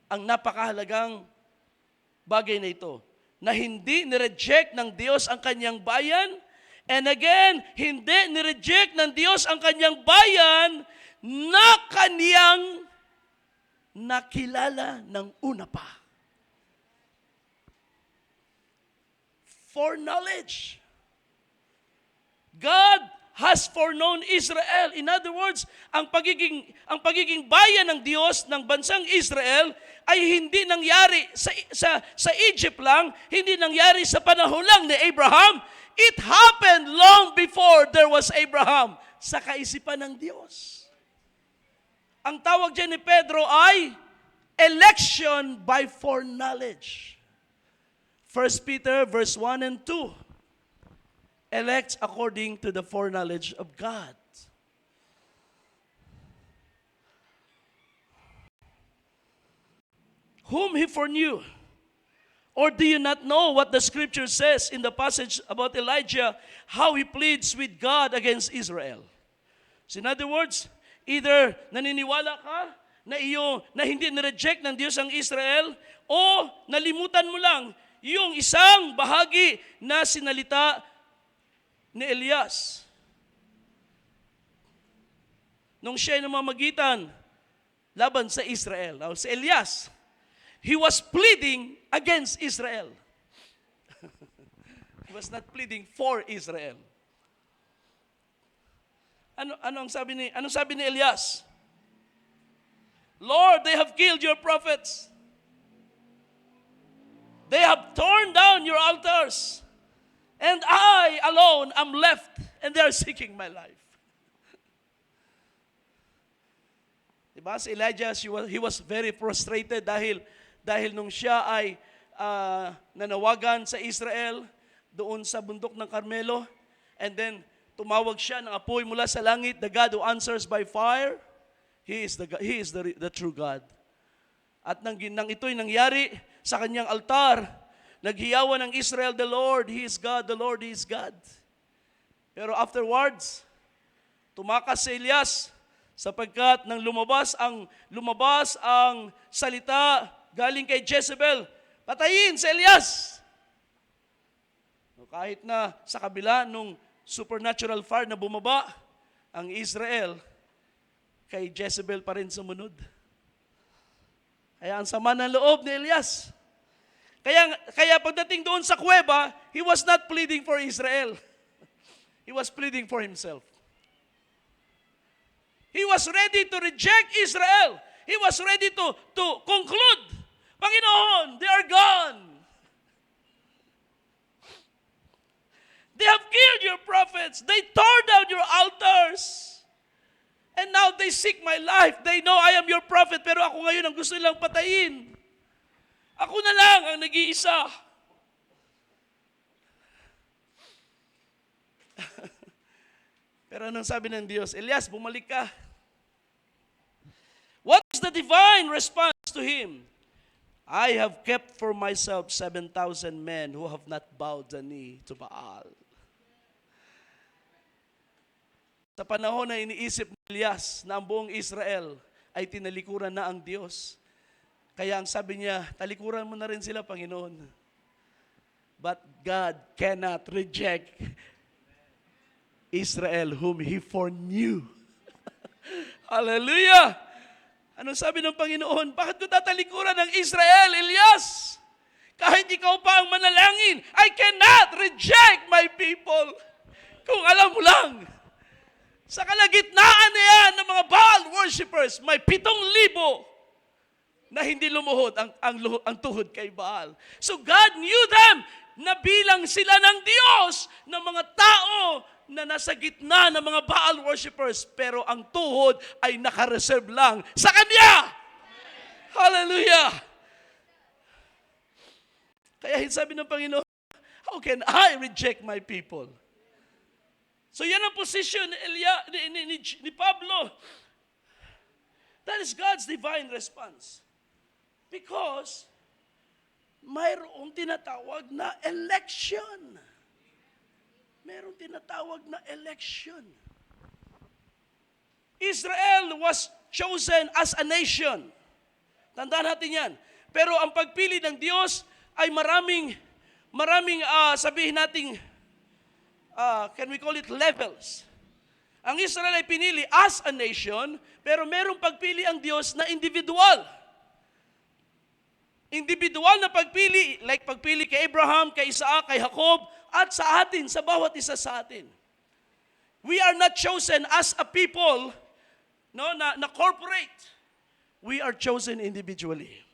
ang napakahalagang bagay na ito, na hindi nireject ng Diyos ang kanyang bayan, and again, hindi nireject ng Diyos ang kanyang bayan na kaniyang nakilala ng una pa. Foreknowledge. God has foreknown Israel. In other words, ang pagiging bayan ng Diyos ng bansang Israel ay hindi nangyari sa Egypt lang, hindi nangyari sa panahon lang ni Abraham. It happened long before there was Abraham sa kaisipan ng Diyos. Ang tawag dyan ni Pedro ay election by foreknowledge. 1 Peter verse 1 and 2. Elect according to the foreknowledge of God. Whom He foreknew. Or do you not know what the scripture says in the passage about Elijah, how he pleads with God against Israel? So in other words, either naniniwala ka na hindi nireject ng Diyos ang Israel, o nalimutan mo lang yung isang bahagi na sinalita ni Elias nung siya ay namamagitan laban sa Israel. Now, si Elias, he was pleading against Israel. He was not pleading for Israel. Anong sabi ni Elias? Lord, they have killed your prophets. They have torn down your altars. And I alone am left, and they are seeking my life. Diba? Si Elijah, he was very frustrated dahil nung siya ay nanawagan sa Israel doon sa bundok ng Carmelo, and then tumawag siya ng apoy mula sa langit, the God who answers by fire. He is the true God. At nang ito'y nangyari sa kanyang altar, naghiyawan ng Israel, the Lord, He is God, the Lord, He is God. Pero afterwards, tumakas si Elias sapagkat nang lumabas ang salita galing kay Jezebel, patayin si Elias. Kahit na sa kabila nung supernatural fire na bumaba, ang Israel, kay Jezebel pa rin sumunod. Kaya ang sama ng loob ni Elias. Kaya pagdating doon sa kuweba, he was not pleading for Israel. He was pleading for himself. He was ready to reject Israel. He was ready to conclude, Panginoon, they are gone. They have killed your prophets. They tore down your altars. And now they seek my life. They know I am your prophet, pero ako ngayon ang gusto nilang patayin. Ako na lang ang nag-iisa. Pero anong sabi ng Diyos? Elias, bumalik ka. What is the divine response to him? I have kept for myself 7,000 men who have not bowed the knee to Baal. Sa panahon na iniisip ni Elias na ang buong Israel ay tinalikuran na ang Diyos, kaya ang sabi niya, talikuran mo na rin sila, Panginoon. But God cannot reject Israel whom He foreknew. Hallelujah! Anong sabi ng Panginoon? Bakit ko tatalikuran ng Israel, Elias? Kahit ikaw pa ang manalangin, I cannot reject my people. Kung alam mo lang, sa kalagitnaan na yan ng mga Baal worshippers, may 7,000 na hindi lumuhod ang tuhod kay Baal. So God knew them na bilang sila ng Diyos ng mga tao na nasa gitna ng mga Baal worshippers, pero ang tuhod ay nakareserve lang sa Kanya. Hallelujah! Kaya sabi ng Panginoon, how can I reject my people? So yan ang position ni Pablo. That is God's divine response. Because mayroong tinatawag na election. Mayroong tinatawag na election. Israel was chosen as a nation. Tandaan natin yan. Pero ang pagpili ng Diyos ay maraming sabihin nating, can we call it levels? Ang Israel ay pinili as a nation, pero merong pagpili ang Diyos na individual. Individual na pagpili, like pagpili kay Abraham, kay Isaac, kay Jacob, at sa atin, sa bawat isa sa atin. We are not chosen as a people, no, na corporate. We are chosen individually.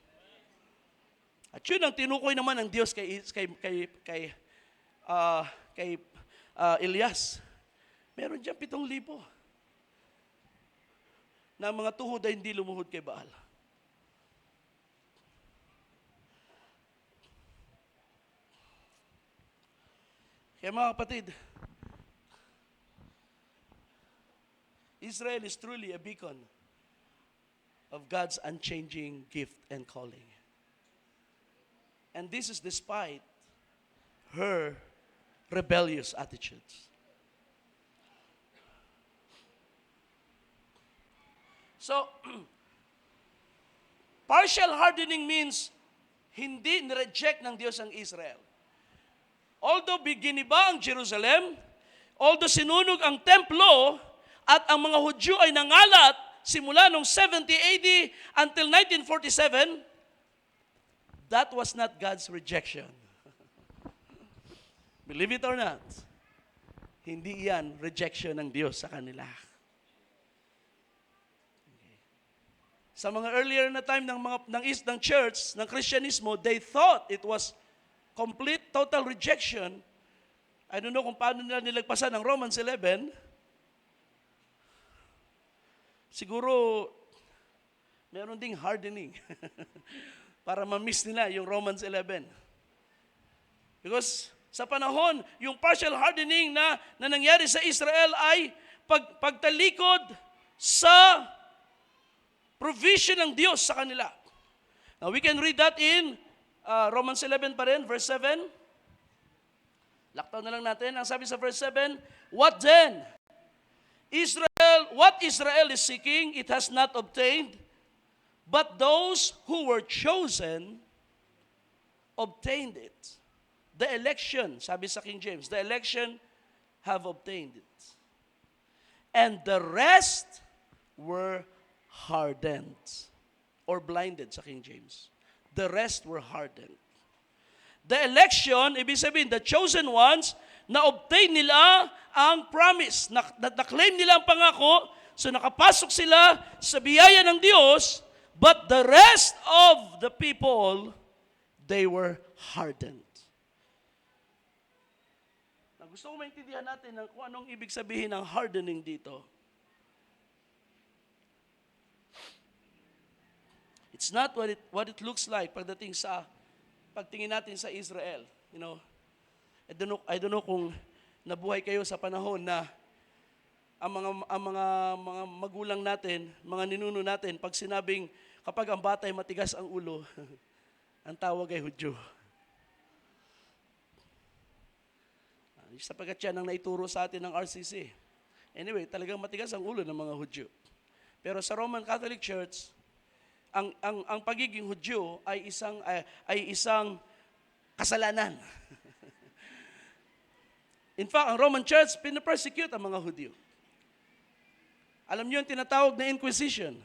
At yun ang tinukoy naman ng Diyos kay Elias. Meron diyang 7,000 na mga tuhod ay hindi lumuhod kay Baal. Kaya mga kapatid, Israel is truly a beacon of God's unchanging gift and calling. And this is despite her rebellious attitudes. So, partial hardening means hindi nireject ng Diyos ang Israel. Although giniba ang Jerusalem, although sinunog ang templo, at ang mga Hudyo ay nangalat simula noong 70 AD until 1947, that was not God's rejection. Believe it or not, hindi yan rejection ng Diyos sa kanila. Sa mga earlier na time ng church, ng Kristyanismo, they thought it was complete, total rejection. I don't know kung paano nila nilagpasan ng Romans 11. Siguro, meron ding hardening para ma-miss nila yung Romans 11. Because sa panahon, yung partial hardening na nangyari sa Israel ay pagtalikod sa provision ng Diyos sa kanila. Now, we can read that in Romans 11 pa rin, verse 7. Laktaw na lang natin. Ang sabi sa verse 7, what then? What Israel is seeking, it has not obtained, but those who were chosen obtained it. The election, sabi sa King James, the election have obtained it. And the rest were hardened or blinded sa King James. The rest were hardened. The election, ibig sabihin, the chosen ones, na-obtain nila ang promise, na-claim nila ang pangako, so nakapasok sila sa biyaya ng Diyos, but the rest of the people, they were hardened. Na gusto ko maintindihan natin kung anong ibig sabihin ng hardening dito. It's not what it looks like pagtingin natin sa Israel. You know, I don't know kung nabuhay kayo sa panahon na ang mga magulang natin, mga ninuno natin, pag sinabing kapag ang bata ay matigas ang ulo, ang tawag ay Hudyo. Sapagkat yan ang naituro sa atin ng RCC. Anyway, talagang matigas ang ulo ng mga Hudyo. Pero sa Roman Catholic Church, ang pagiging Hudyo ay isang kasalanan. In fact, ang Roman Church, pinapersecute ang mga Hudyo. Alam niyo yung tinatawag na Inquisition.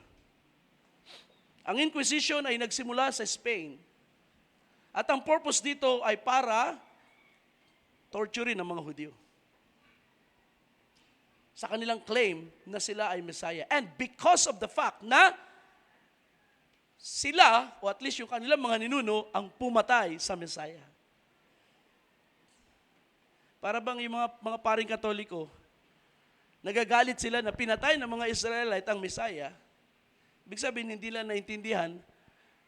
Ang Inquisition ay nagsimula sa Spain. At ang purpose dito ay para torturein ang mga Hudyo sa kanilang claim na sila ay Messiah. And because of the fact na sila, o at least yung kanilang mga ninuno, ang pumatay sa Messiah. Para bang yung mga paring Katoliko, nagagalit sila na pinatay ng mga Israelite ang Messiah. Ibig sabihin, hindi lang naintindihan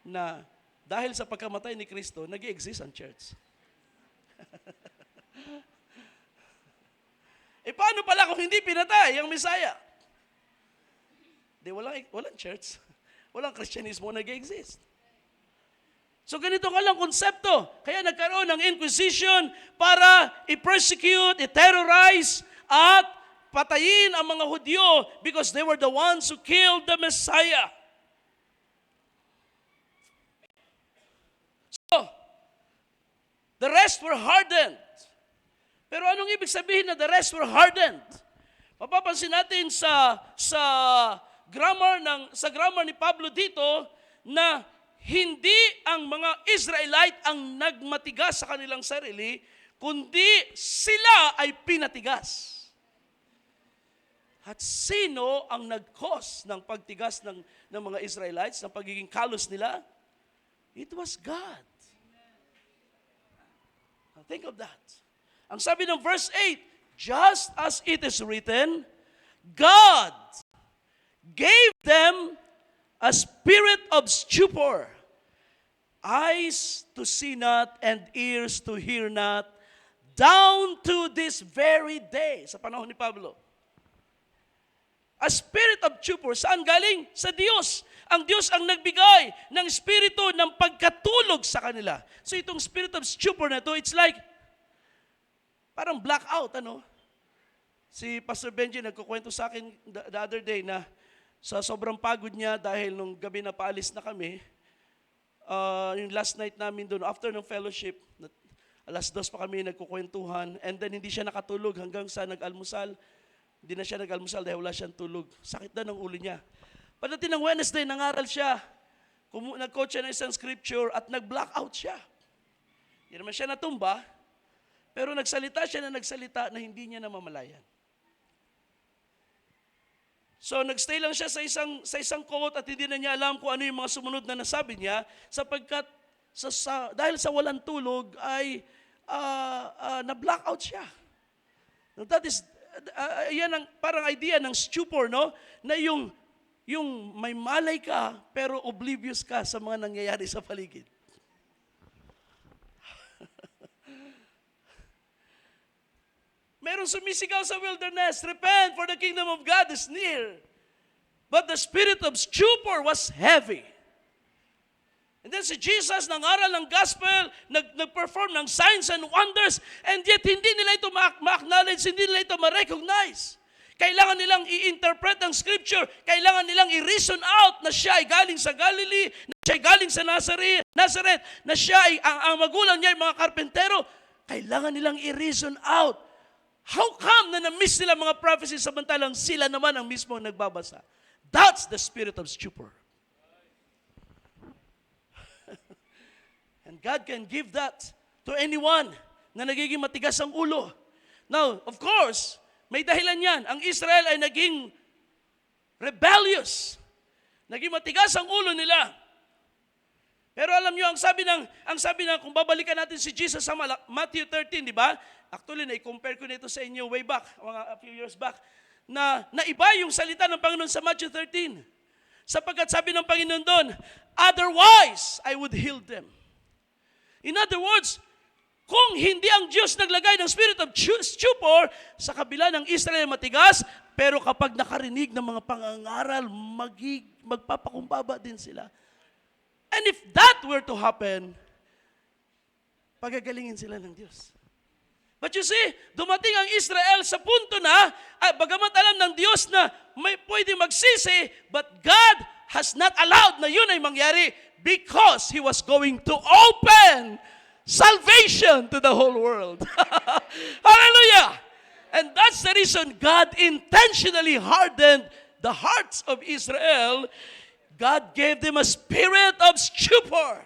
na dahil sa pagkamatay ni Kristo, nag-i-exist ang church. Paano pala kung hindi pinatay ang Messiah? Walang church. Walang Kristyanismo nag-exist. So ganito nga lang konsepto. Kaya nagkaroon ng Inquisition para i-persecute, i-terrorize, at patayin ang mga Hudyo because they were the ones who killed the Messiah. So, the rest were hardened. Pero anong ibig sabihin na the rest were hardened? Mapapansin natin sa grammar ni Pablo dito na hindi ang mga Israelite ang nagmatigas sa kanilang sarili, kundi sila ay pinatigas. At sino ang nag-cause ng pagtigas ng mga Israelites, ng pagiging kalos nila? It was God. Now think of that. Ang sabi ng verse 8, just as it is written, God gave them a spirit of stupor, eyes to see not and ears to hear not, down to this very day. Sa panahon ni Pablo. A spirit of stupor. Saan galing? Sa Diyos. Ang Diyos ang nagbigay ng espiritu ng pagkatulog sa kanila. So itong spirit of stupor na to, it's like parang blackout, ano? Si Pastor Benji nagkukwento sa akin the other day na sa sobrang pagod niya dahil nung gabi na paalis na kami, yung last night namin doon, after ng fellowship, 2:00 pa kami nagkukwentuhan, and then hindi siya nakatulog hanggang sa nag-almusal. Hindi na siya nag-almusal dahil wala siyang tulog. Sakit na ng ulo niya. Pagdating ng Wednesday, nangaral siya. Nag-quote siya ng isang scripture at nag-blackout siya. Hindi naman siya natumba, pero nagsalita siya na hindi niya namamalayan. So nagstay lang siya sa isang quote at hindi na niya alam kung ano yung mga sumunod na nasabi niya sapagkat dahil sa walang tulog ay na-blackout siya. Now, that is yan ang parang idea ng stupor, no? Na yung may malay ka pero oblivious ka sa mga nangyayari sa paligid. Merong sumisigaw sa wilderness, repent for the kingdom of God is near. But the spirit of stupor was heavy. And then si Jesus nangaral ng gospel, nag-perform ng signs and wonders, and yet hindi nila ito ma-acknowledge, hindi nila ito ma-recognize. Kailangan nilang i-interpret ang scripture, kailangan nilang i-reason out na siya ay galing sa Galilee, na siya ay galing sa Nazareth, na siya ay, ang magulang niya ay mga karpentero. Kailangan nilang i-reason out. How come na na-miss nila mga prophecies samantalang sila naman ang mismo nagbabasa? That's the spirit of stupor. And God can give that to anyone na nagiging matigas ang ulo. Now, of course, may dahilan yan. Ang Israel ay naging rebellious. Naging matigas ang ulo nila. Pero alam nyo, ang sabi ng kung babalikan natin si Jesus sa Matthew 13, di ba? Actually, na-compare ko nito sa inyo way back, a few years back, na iba yung salita ng Panginoon sa Matthew 13. Sapagkat sabi ng Panginoon doon, otherwise, I would heal them. In other words, kung hindi ang Diyos naglagay ng spirit of stupor sa kabila ng Israel matigas, pero kapag nakarinig ng mga pangangaral, magpapakumbaba din sila. And if that were to happen, pagagalingin sila ng Diyos. But you see, dumating ang Israel sa punto na, bagamat alam ng Diyos na may pwede magsisi, but God has not allowed na yun ay mangyari because He was going to open salvation to the whole world. Hallelujah! And that's the reason God intentionally hardened the hearts of Israel. God gave them a spirit of stupor.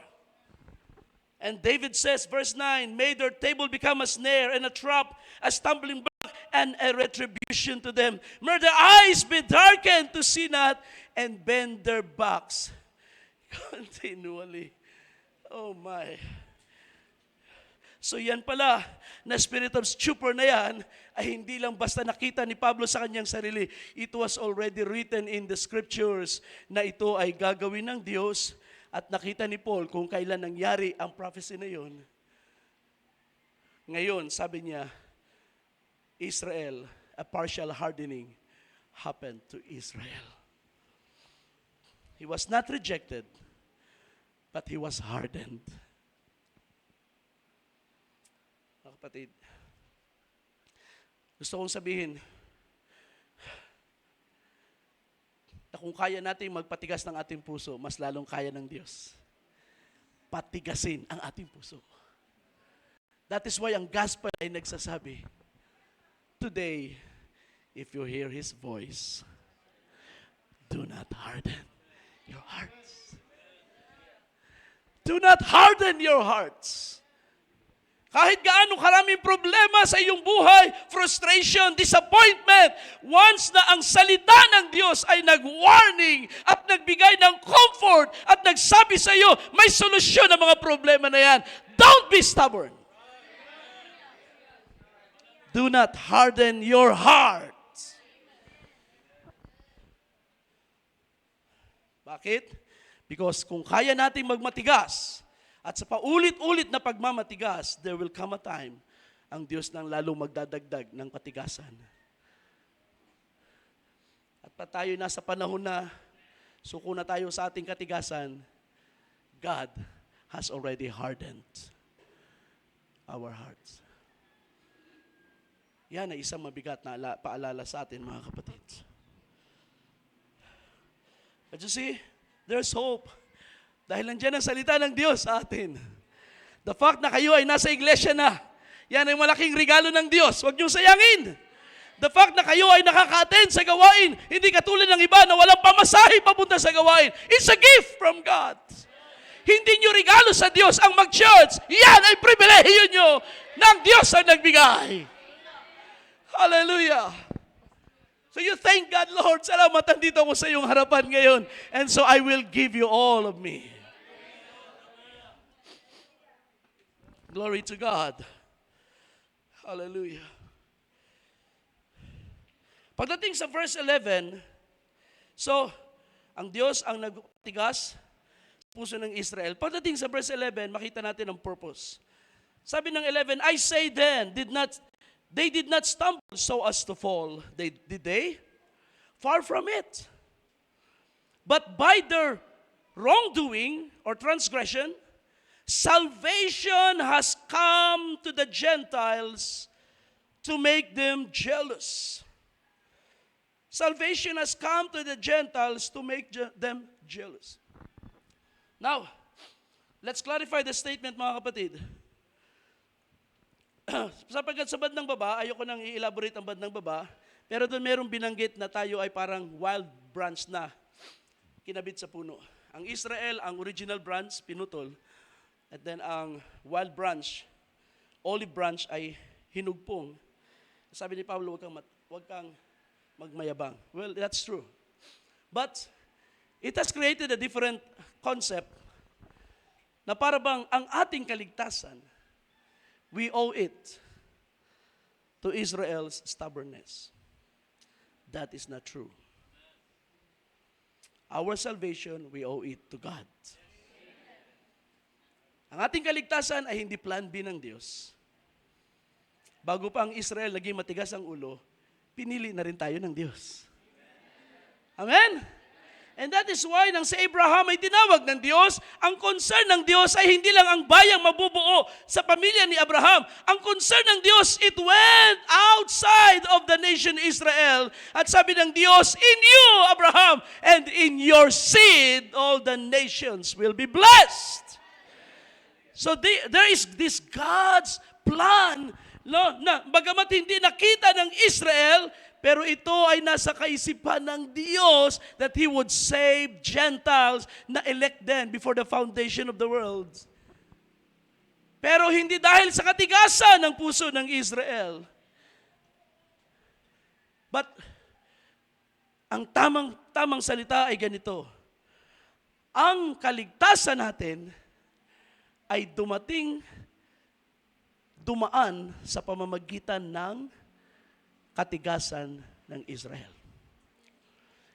And David says, verse 9, may their table become a snare and a trap, a stumbling block, and a retribution to them. May their eyes be darkened to see not, and bend their backs continually. Oh my. So yan pala, na spirit of stupor na yan, ay hindi lang basta nakita ni Pablo sa kanyang sarili. It was already written in the scriptures na ito ay gagawin ng Diyos. At nakita ni Paul kung kailan nangyari ang prophecy na yon. Ngayon, sabi niya, Israel, a partial hardening happened to Israel. He was not rejected, but he was hardened. Mga kapatid, gusto kong sabihin na kung kaya natin magpatigas ng ating puso, mas lalong kaya ng Diyos patigasin ang ating puso. That is why ang gospel ay nagsasabi, today, if you hear His voice, do not harden your hearts. Do not harden your hearts. Kahit gaano karaming problema sa iyong buhay, frustration, disappointment, once na ang salita ng Diyos ay nag-warning at nagbigay ng comfort at nagsabi sa iyo, may solusyon ang mga problema na yan. Don't be stubborn. Do not harden your heart. Bakit? Because kung kaya nating magmatigas, at sa paulit-ulit na pagmamatigas, there will come a time, ang Diyos nang lalong magdadagdag ng patigasan. At pa tayo nasa panahon na suko na tayo sa ating katigasan, God has already hardened our hearts. Yan ay isang mabigat na paalala sa atin, mga kapatid. But you see, there's hope. Dahil nandiyan ang salita ng Diyos sa atin. The fact na kayo ay nasa iglesia na, yan ay malaking regalo ng Diyos. Huwag niyong sayangin. The fact na kayo ay nakaka-attend sa gawain, hindi katulad ng iba na walang pamasahe papunta sa gawain. It's a gift from God. Hindi niyo regalo sa Diyos ang mag-church. Yan ay pribilehiyo niyo ng Diyos ang nagbigay. Hallelujah. So you thank God, Lord, salamat nandito ako sa iyong harapan ngayon. And so I will give you all of me. Glory to God. Hallelujah. Pagdating sa verse 11, so, ang Diyos ang nagtigas sa puso ng Israel. Pagdating sa verse 11, makita natin ang purpose. Sabi ng 11, I say then, they did not stumble so as to fall. Did they? Far from it. But by their wrongdoing or transgression, salvation has come to the Gentiles to make them jealous. Salvation has come to the Gentiles to make them jealous. Now, let's clarify the statement, mga kapatid. Sapagkat sa bandang baba, ayoko nang i-elaborate ang bandang baba, pero doon merong binanggit na tayo ay parang wild branch na kinabit sa puno. Ang Israel, ang original branch, pinutol. At then ang wild branch, olive branch ay hinugpong. Sabi ni Pablo, huwag kang magmayabang. Well, that's true. But it has created a different concept na para bang ang ating kaligtasan, we owe it to Israel's stubbornness. That is not true. Our salvation, we owe it to God. Ang ating kaligtasan ay hindi plan B ng Diyos. Bago pa ang Israel naging matigas ang ulo, pinili na rin tayo ng Diyos. Amen? And that is why nang si Abraham ay tinawag ng Diyos, ang concern ng Diyos ay hindi lang ang bayang mabubuo sa pamilya ni Abraham. Ang concern ng Diyos, it went outside of the nation Israel. At sabi ng Diyos, in you, Abraham, and in your seed, all the nations will be blessed. So there is this God's plan, no, na bagamat hindi nakita ng Israel, pero ito ay nasa kaisipan ng Diyos that He would save Gentiles na elect them before the foundation of the world. Pero hindi dahil sa katigasan ng puso ng Israel. But ang tamang salita ay ganito. Ang kaligtasan natin ay dumaan sa pamamagitan ng katigasan ng Israel.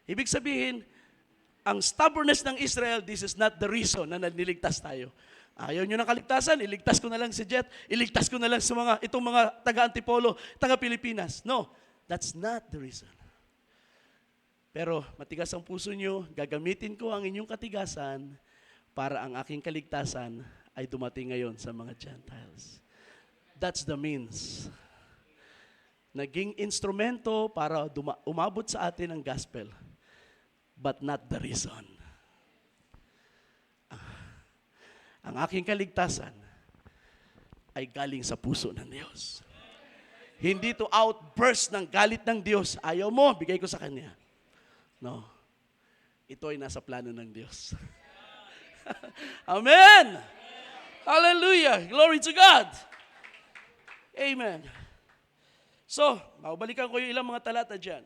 Ibig sabihin, ang stubbornness ng Israel, this is not the reason na niligtas tayo. Ayaw nyo ng kaligtasan, iligtas ko na lang si Jet, iligtas ko na lang sa itong mga taga-Antipolo, taga-Pilipinas. No, that's not the reason. Pero matigas ang puso nyo, gagamitin ko ang inyong katigasan para ang aking kaligtasan ay dumating ngayon sa mga Gentiles. That's the means. Naging instrumento para umabot sa atin ang gospel, but not the reason. Ang aking kaligtasan ay galing sa puso ng Diyos. Hindi to outburst ng galit ng Diyos. Ayaw mo, bigay ko sa Kanya. No. Ito ay nasa plano ng Diyos. Amen! Hallelujah! Glory to God! Amen. So, mabalikan ko yung ilang mga talata dyan.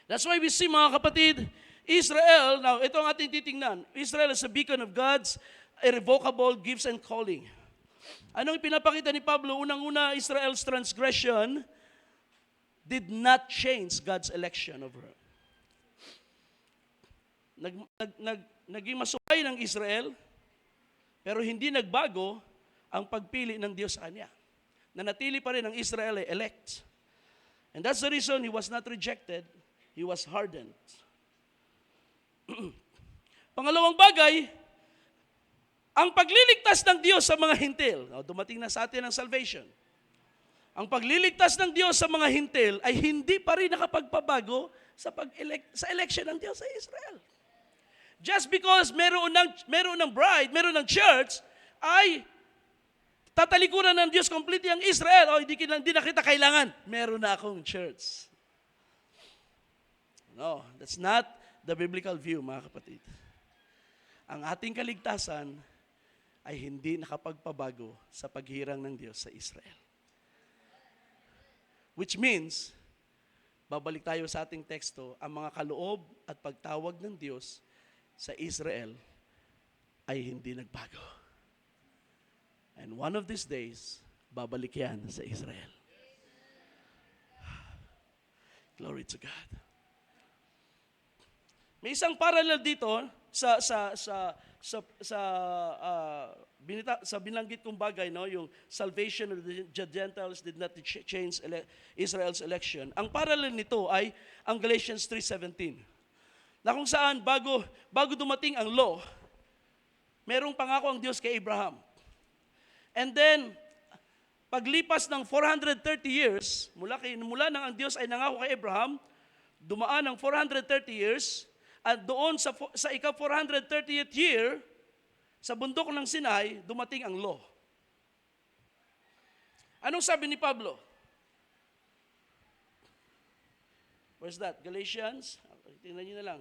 That's why we see, mga kapatid, Israel, now ito ang ating titingnan. Israel is a beacon of God's irrevocable gifts and calling. Anong pinapakita ni Pablo? Unang-una, Israel's transgression did not change God's election of her. Naging masukay ng Israel, pero hindi nagbago ang pagpili ng Diyos sa kanya. Nanatili pa rin ang Israel ay elect. And that's the reason he was not rejected, he was hardened. Pangalawang bagay, ang pagliligtas ng Diyos sa mga hintil. Dumating na sa atin ang salvation. Ang pagliligtas ng Diyos sa mga hintil ay hindi pa rin nakapagpabago sa election ng Diyos sa Israel. Just because meron ng bride, meron ng church, ay tatalikuran ng Diyos completely ang Israel. Hindi na kita kailangan. Meron na akong church. No, that's not the biblical view, mga kapatid. Ang ating kaligtasan ay hindi nakapagpabago sa paghirang ng Diyos sa Israel. Which means, babalik tayo sa ating teksto, ang mga kaloob at pagtawag ng Diyos sa Israel ay hindi nagbago. And one of these days, babalik yan sa Israel. Glory to God. May isang parallel dito sa binanggit kong bagay, no, yung salvation of the Gentiles did not change Israel's election. Ang parallel nito ay ang Galatians 3:17. Na kung saan bago dumating ang law, merong pangako ang Diyos kay Abraham. And then, paglipas ng 430 years, mula nang ang Diyos ay nangako kay Abraham, dumaan ang 430 years, at doon sa ika-430th year, sa bundok ng Sinai, dumating ang law. Anong sabi ni Pablo? Where's that? Galatians? Tingnan nyo na lang.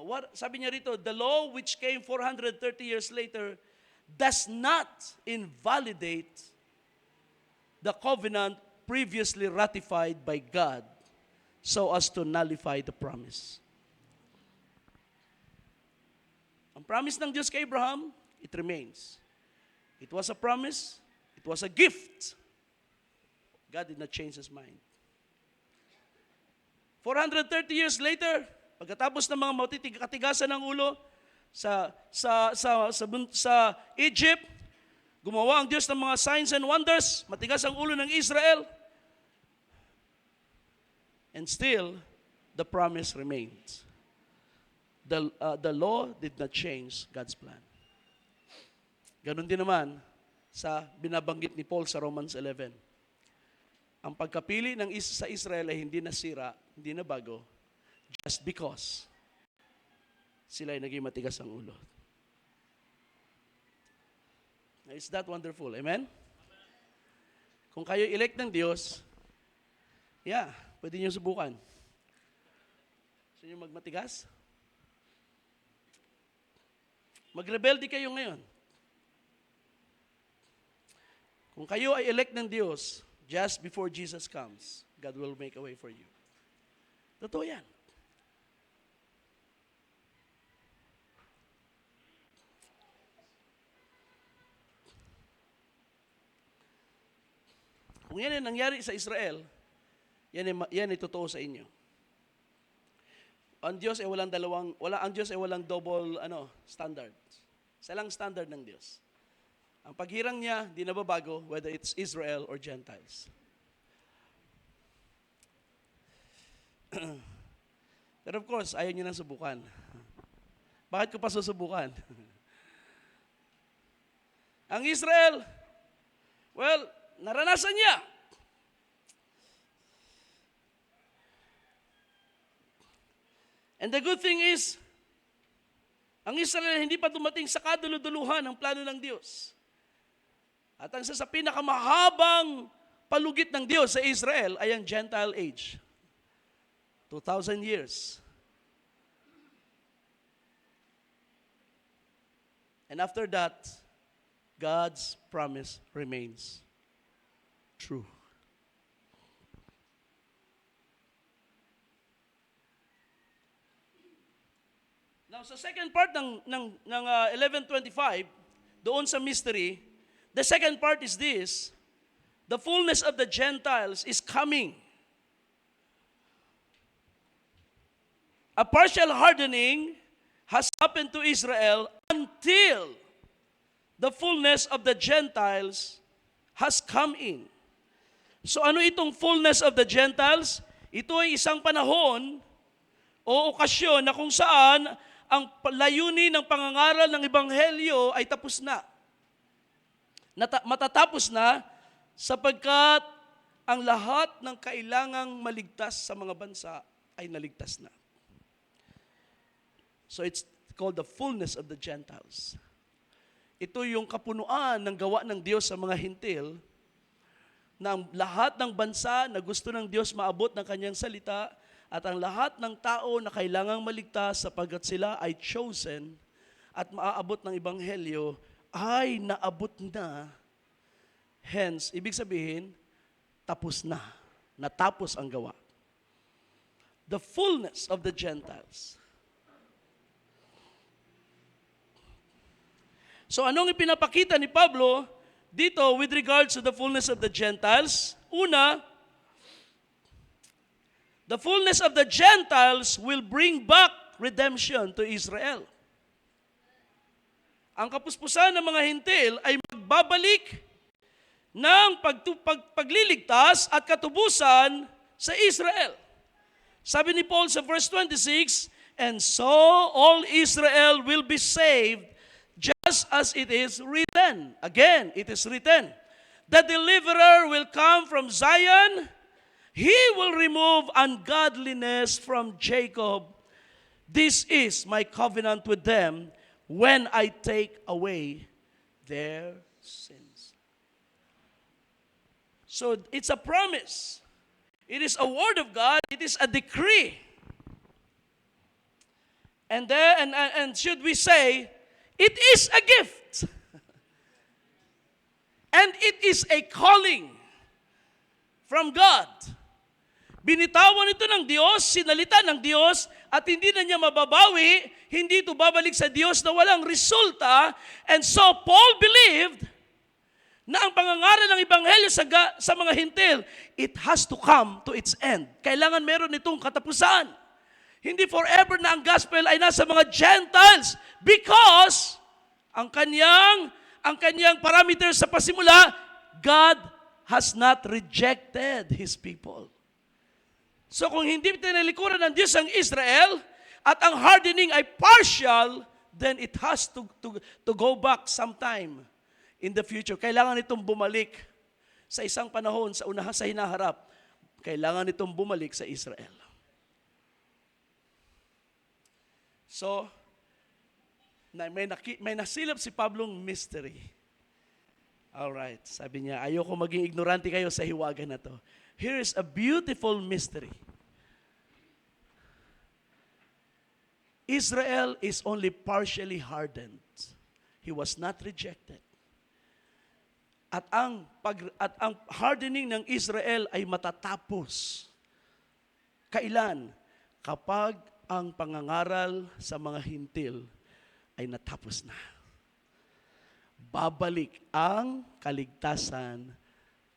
What sabi niya rito? The law which came 430 years later does not invalidate the covenant previously ratified by God so as to nullify the promise. Ang promise ng Diyos kay Abraham, it remains. It was a promise, it was a gift. God did not change His mind. 430 years later, pagkatapos ng mga katigasan ng ulo sa Egypt, gumawa ang Diyos ng mga signs and wonders, matigas ang ulo ng Israel, and still, the promise remains. The law did not change God's plan. Ganon din naman sa binabanggit ni Paul sa Romans 11. Ang pagkapili sa Israel ay hindi nasira, hindi na bago, just because sila ay naging matigas ang ulo. Is that wonderful? Amen? Kung kayo elect ng Diyos, pwede niyo subukan. Gusto niyo magmatigas? Magrebelde kayo ngayon. Kung kayo ay elect ng Diyos, just before Jesus comes, God will make a way for you. Totoo yan. Kung yan ay nangyari sa Israel, yan ay totoo sa inyo. Ang Diyos ay walang double standard. Isa lang standard ng Diyos. Ang paghirang niya, di nababago, whether it's Israel or Gentiles. Pero of course, ayaw niyo nang subukan. Bakit ko pa susubukan? Ang Israel, well, naranasan niya. And the good thing is, ang Israel hindi pa dumating sa kaduluduluhan ng plano ng Diyos. At ang isa sa pinakamahabang palugit ng Diyos sa Israel ay ang Gentile age. 2,000 years. And after that, God's promise remains true. Now, sa second part ng 11:25, doon sa mystery, the second part is this: the fullness of the Gentiles is coming. A partial hardening has happened to Israel until the fullness of the Gentiles has come in. So ano itong fullness of the Gentiles? Ito ay isang panahon o okasyon na kung saan ang layunin ng pangangaral ng Ebanghelyo ay tapos na. Matatapos na sapagkat ang lahat ng kailangang maligtas sa mga bansa ay naligtas na. So it's called the fullness of the Gentiles. Ito yung kapunuan ng gawa ng Diyos sa mga hintil, na ang lahat ng bansa na gusto ng Diyos maabot ng kanyang salita, at ang lahat ng tao na kailangang maligtas sapagkat sila ay chosen at maaabot ng Ebanghelyo ay naabot na. Hence, ibig sabihin, tapos na. Natapos ang gawa. The fullness of the Gentiles. So anong ipinapakita ni Pablo dito with regards to the fullness of the Gentiles? Una, the fullness of the Gentiles will bring back redemption to Israel. Ang kapuspusan ng mga hintil ay magbabalik ng pagliligtas at katubusan sa Israel. Sabi ni Paul sa verse 26, and so all Israel will be saved, just as it is written. Again, it is written, the deliverer will come from Zion. He will remove ungodliness from Jacob. This is my covenant with them when I take away their sins. So it's a promise. It is a word of God. It is a decree. And should we say, it is a gift. And it is a calling from God. Binitawan ito ng Diyos, sinalita ng Diyos, at hindi na niya mababawi, hindi ito babalik sa Diyos na walang resulta. And so Paul believed na ang pangangaral ng Ebanghelyo sa mga hintil, it has to come to its end. Kailangan meron itong katapusan. Hindi forever na ang gospel ay nasa mga Gentiles because ang kanyang parameters sa pasimula, God has not rejected His people. So kung hindi tinalikuran ng Diyos ang Israel at ang hardening ay partial, then it has to go back sometime in the future. Kailangan itong bumalik sa isang panahon, sa hinaharap. Kailangan itong bumalik sa Israel. So, may nasilap si Pablong mystery. Alright, sabi niya, ayoko maging ignorante kayo sa hiwaga na to. Here is a beautiful mystery. Israel is only partially hardened. He was not rejected. At ang hardening ng Israel ay matatapos. Kailan? Kapag ang pangangaral sa mga hintil ay natapos na. Babalik ang kaligtasan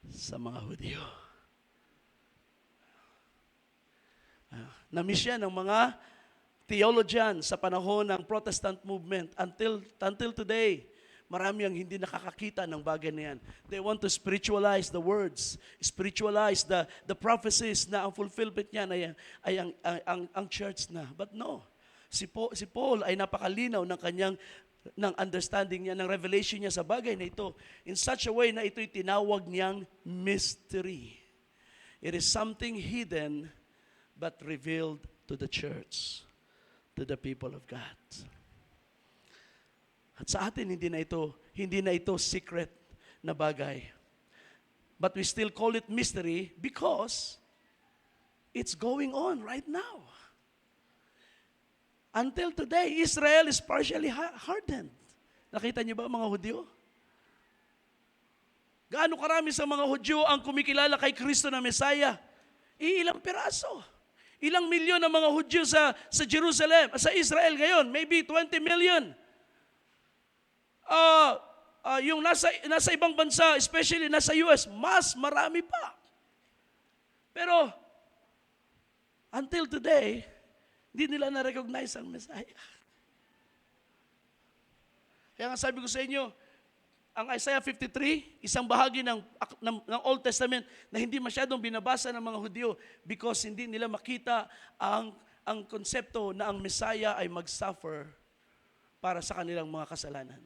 sa mga Hudyo. Na-miss yan ng mga theologian sa panahon ng Protestant movement. Until today, marami ang hindi nakakakita ng bagay na yan. They want to spiritualize the words, spiritualize the prophecies na ang fulfillment niyan ay ang church na. But no, si Paul ay napakalinaw ng understanding niya, ng revelation niya sa bagay na ito in such a way na ito'y tinawag niyang mystery. It is something hidden but revealed to the church, to the people of God. At sa atin, hindi na ito secret na bagay. But we still call it mystery because it's going on right now. Until today, Israel is partially hardened. Nakita niyo ba mga Hudyo? Gaano karami sa mga Hudyo ang kumikilala kay Kristo na Messiah? Ilang piraso. Ilang milyon ang mga Hudyo sa Jerusalem, sa Israel ngayon? Maybe 20 million. Yung nasa ibang bansa, especially nasa US, mas marami pa. Pero, until today, hindi nila na-recognize ang Messiah. Kaya nga sabi ko sa inyo, ang Isaiah 53, isang bahagi ng Old Testament na hindi masyadong binabasa ng mga Hudyo because hindi nila makita ang konsepto na ang Messiah ay mag-suffer para sa kanilang mga kasalanan.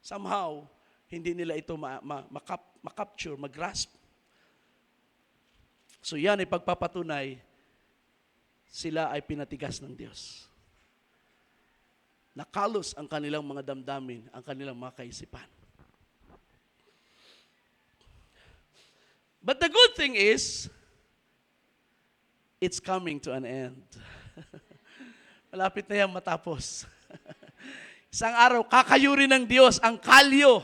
Somehow, hindi nila ito makapture, mag-grasp. So yan ay pagpapatunay, sila ay pinatigas ng Diyos. Nakalos ang kanilang mga damdamin, ang kanilang mga kaisipan. But the good thing is, it's coming to an end. Malapit na yan matapos. Isang araw, kakayurin ng Diyos ang kalyo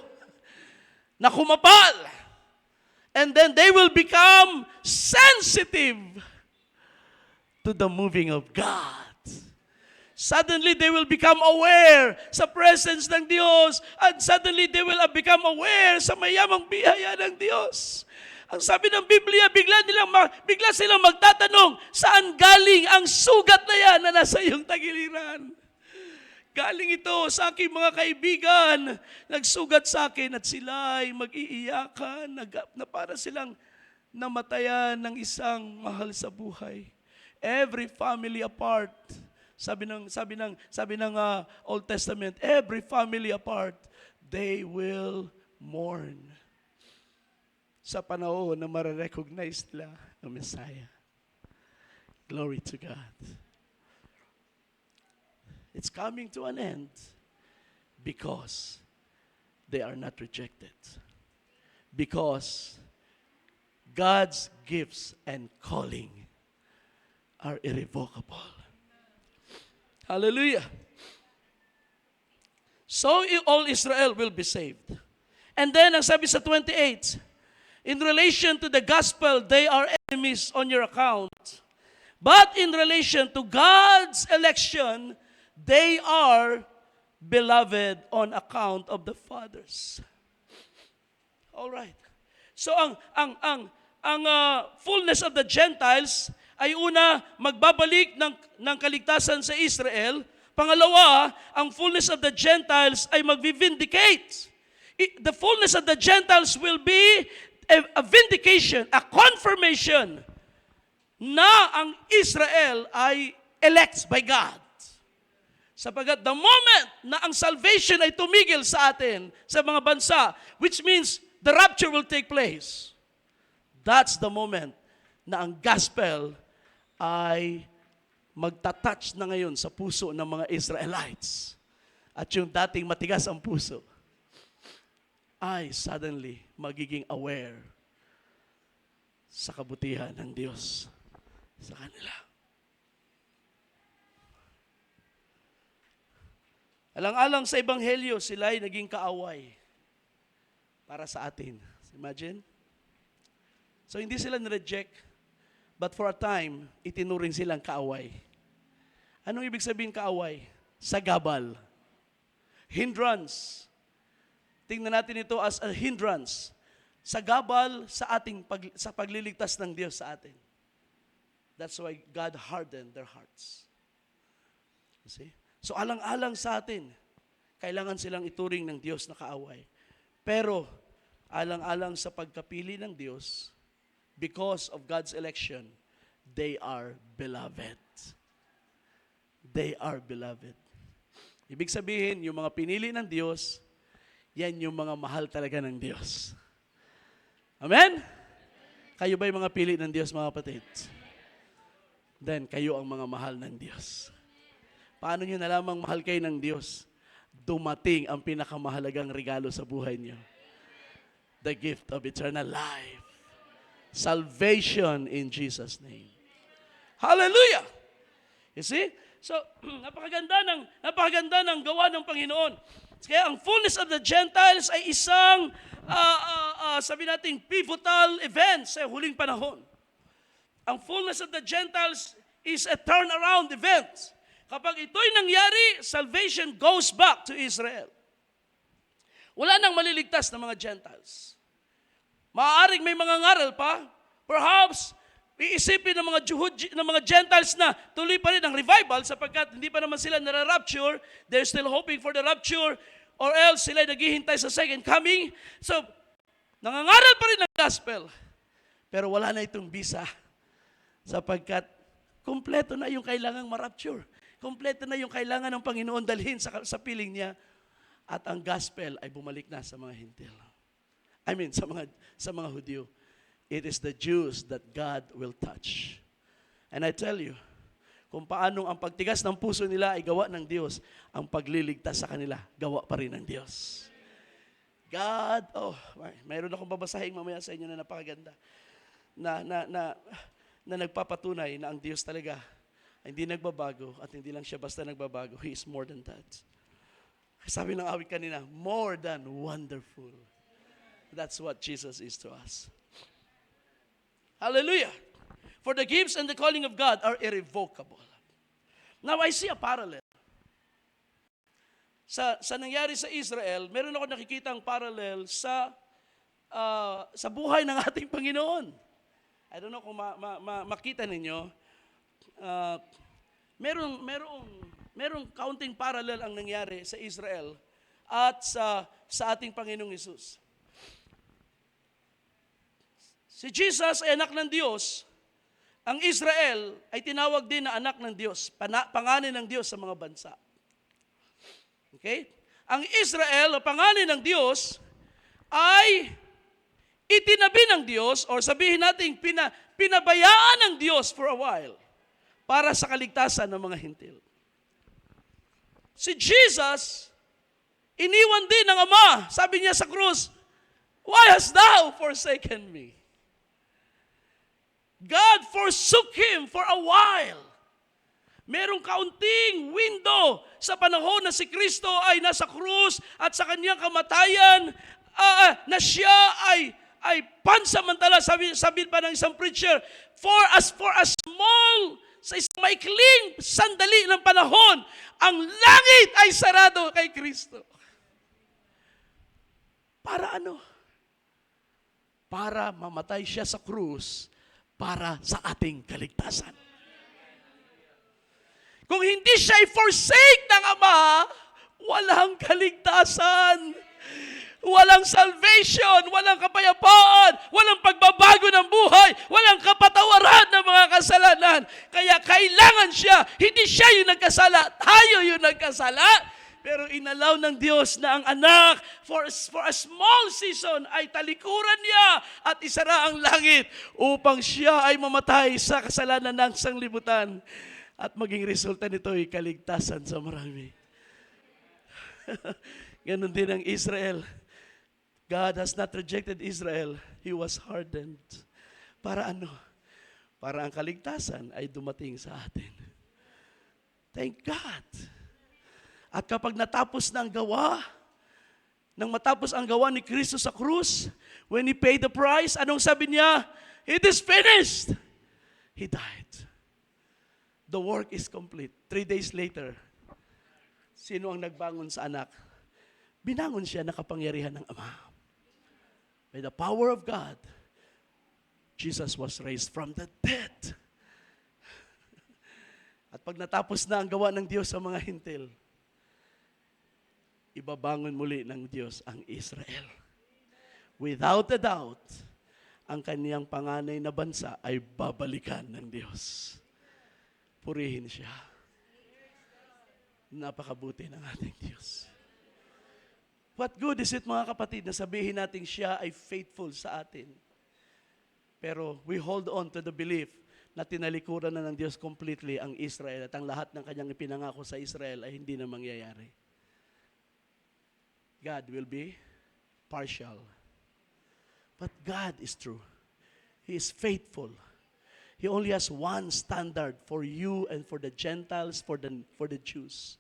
na kumapal. And then they will become sensitive to the moving of God. Suddenly, they will become aware sa presence ng Diyos. And suddenly, they will become aware sa mayamang biyaya ng Diyos. Ang sabi ng Biblia, bigla silang magtatanong, saan galing ang sugat na yan na nasa iyong tagiliran? Galing ito sa aking mga kaibigan. Nagsugat sa akin at sila ay mag-iiyakan na para silang namatayan ng isang mahal sa buhay. Every family apart. Sabi ng Old Testament, every family apart, they will mourn. Sa panahon na mararecognize nila ang Messiah. Glory to God. It's coming to an end because they are not rejected. Because God's gifts and calling are irrevocable. Hallelujah. So all Israel will be saved. And then, ang sabi sa 28, in relation to the gospel, they are enemies on your account. But in relation to God's election, they are beloved on account of the fathers. All right. So ang fullness of the Gentiles ay una magbabalik ng kaligtasan sa Israel. Pangalawa, ang fullness of the Gentiles ay magvivindicate. The fullness of the Gentiles will be a vindication, a confirmation na ang Israel ay elect by God. Sapagat the moment na ang salvation ay tumigil sa atin, sa mga bansa, which means the rapture will take place, that's the moment na ang gospel ay magtatouch na ngayon sa puso ng mga Israelites. At yung dating matigas ang puso ay suddenly magiging aware sa kabutihan ng Diyos sa kanila. Alang-alang sa Ebanghelyo, sila ay naging kaaway para sa atin. Imagine? So hindi sila nireject, but for a time, itinuring silang kaaway. Anong ibig sabihin kaaway? Sagabal. Hindrance. Tingnan natin ito as a hindrance. Sagabal sa pagliligtas ng Diyos sa atin. That's why God hardened their hearts. You see? So alang-alang sa atin, kailangan silang ituring ng Diyos na kaaway. Pero alang-alang sa pagkapili ng Diyos, because of God's election, they are beloved. They are beloved. Ibig sabihin, yung mga pinili ng Diyos, yan yung mga mahal talaga ng Diyos. Amen? Kayo ba yung mga pili ng Diyos, mga kapatid? Then, kayo ang mga mahal ng Diyos. Paano nyo nalamang mahal kayo ng Diyos? Dumating ang pinakamahalagang regalo sa buhay nyo. The gift of eternal life. Salvation in Jesus' name. Hallelujah! You see? So, napakaganda ng gawa ng Panginoon. Kaya ang fullness of the Gentiles ay isang, sabi natin, pivotal event sa huling panahon. Ang fullness of the Gentiles is a turnaround event. Kapag ito'y nangyari, salvation goes back to Israel. Wala nang maliligtas na mga Gentiles. Maaaring may mga ngaral pa, perhaps, iisipin ng mga Gentiles na tuloy pa rin ang revival sapagkat hindi pa naman sila nara-rapture, they're still hoping for the rapture, or else sila naghihintay sa second coming. So, nangangaral pa rin ang gospel, pero wala na itong visa sapagkat kumpleto na yung kailangang ma-rapture. Kumpleto na yung kailangan ng Panginoon dalhin sa piling niya at ang gospel ay bumalik na sa mga Hintil. Sa mga Hudyo. It is the Jews that God will touch. And I tell you, kung paanong ang pagtigas ng puso nila ay gawa ng Diyos, ang pagliligtas sa kanila, gawa pa rin ng Diyos. God, mayroon akong babasahin mamaya sa inyo na napakaganda. Na nagpapatunay na ang Diyos talaga ay hindi nagbabago at hindi lang siya basta nagbabago. He is more than that. Sabi ng awit kanina, more than wonderful. That's what Jesus is to us. Hallelujah. For the gifts and the calling of God are irrevocable. Now, I see a parallel. Sa nangyari sa Israel, meron ako nakikitang parallel sa buhay ng ating Panginoon. I don't know kung makita ninyo. Merong counting parallel ang nangyari sa Israel at sa ating Panginoong Hesus. Si Jesus ay anak ng Diyos. Ang Israel ay tinawag din na anak ng Diyos, panganin ng Diyos sa mga bansa. Okay? Ang Israel, panganin ng Diyos, ay itinabi ng Diyos, or sabihin natin, pinabayaan ng Diyos for a while para sa kaligtasan ng mga Hintil. Si Jesus, iniwan din ng Ama. Sabi niya sa krus, "Why hast thou forsaken me?" God forsook Him for a while. Merong kaunting window sa panahon na si Kristo ay nasa krus at sa kanyang kamatayan na siya ay pansamantala, sabi pa ng isang preacher, for a small, sa isang maikling sandali ng panahon, ang langit ay sarado kay Kristo. Para ano? Para mamatay siya sa krus para sa ating kaligtasan. Kung hindi siya i-forsake ng Ama, walang kaligtasan, walang salvation, walang kapayapaan, walang pagbabago ng buhay, walang kapatawaran ng mga kasalanan. Kaya kailangan siya, hindi siya yung nagkasala, tayo yung nagkasala. Pero inalaw ng Diyos na ang anak for a small season ay talikuran niya at isara ang langit upang siya ay mamatay sa kasalanan ng sanglibutan. At maging resulta nito ay kaligtasan sa marami. Ganon din ang Israel. God has not rejected Israel. He was hardened. Para ano? Para ang kaligtasan ay dumating sa atin. Thank God. At kapag natapos na ang gawa, nang matapos ang gawa ni Kristo sa krus, when He paid the price, anong sabi niya? It is finished. He died. The work is complete. 3 days later, sino ang nagbangon sa anak? Binangon siya na kapangyarihan ng Ama. By the power of God, Jesus was raised from the dead. At pag natapos na ang gawa ng Diyos sa mga hintil, ibabangon muli ng Diyos ang Israel. Without a doubt, ang kaniyang panganay na bansa ay babalikan ng Diyos. Purihin siya. Napakabuti ng ating Diyos. What good is it, mga kapatid, na sabihin natin siya ay faithful sa atin? Pero we hold on to the belief na tinalikuran na ng Diyos completely ang Israel at ang lahat ng kanyang ipinangako sa Israel ay hindi na mangyayari. God will be partial. But God is true. He is faithful. He only has one standard for you and for the Gentiles, for the Jews.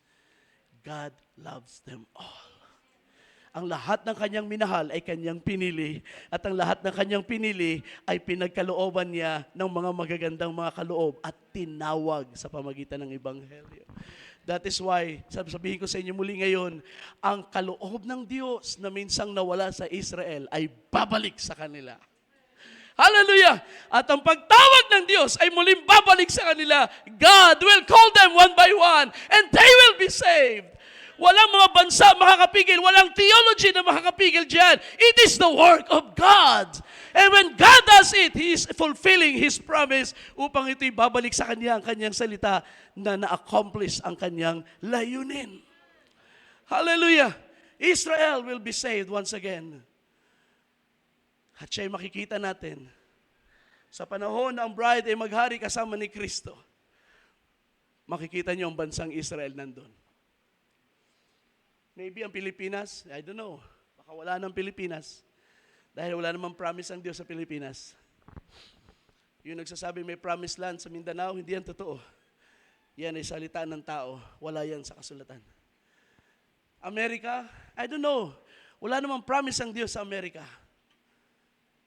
God loves them all. Ang lahat ng kanyang minahal ay kanyang pinili at ang lahat ng kanyang pinili ay pinagkalooban niya ng mga magagandang mga kaloob at tinawag sa pamagitan ng Ebanghelyo. That is why, sabihin ko sa inyo muli ngayon, ang kaloob ng Diyos na minsang nawala sa Israel ay babalik sa kanila. Hallelujah! At ang pagtawag ng Diyos ay muling babalik sa kanila. God will call them one by one and they will be saved. Walang mga bansa makakapigil, walang theology na makakapigil dyan. It is the work of God. And when God does it, He is fulfilling His promise upang ito'y babalik sa Kanya, ang Kanyang salita na na-accomplish ang Kanyang layunin. Hallelujah! Israel will be saved once again. At siya'y makikita natin sa panahon na ang bride ay maghari kasama ni Kristo. Makikita niyo ang bansang Israel nandun. Maybe ang Pilipinas, I don't know. Baka wala ng Pilipinas. Dahil wala namang promise ang Diyos sa Pilipinas. Yung nagsasabi may promised land sa Mindanao, hindi yan totoo. Yan ay salita ng tao. Wala yan sa kasulatan. Amerika, I don't know. Wala namang promise ang Diyos sa Amerika.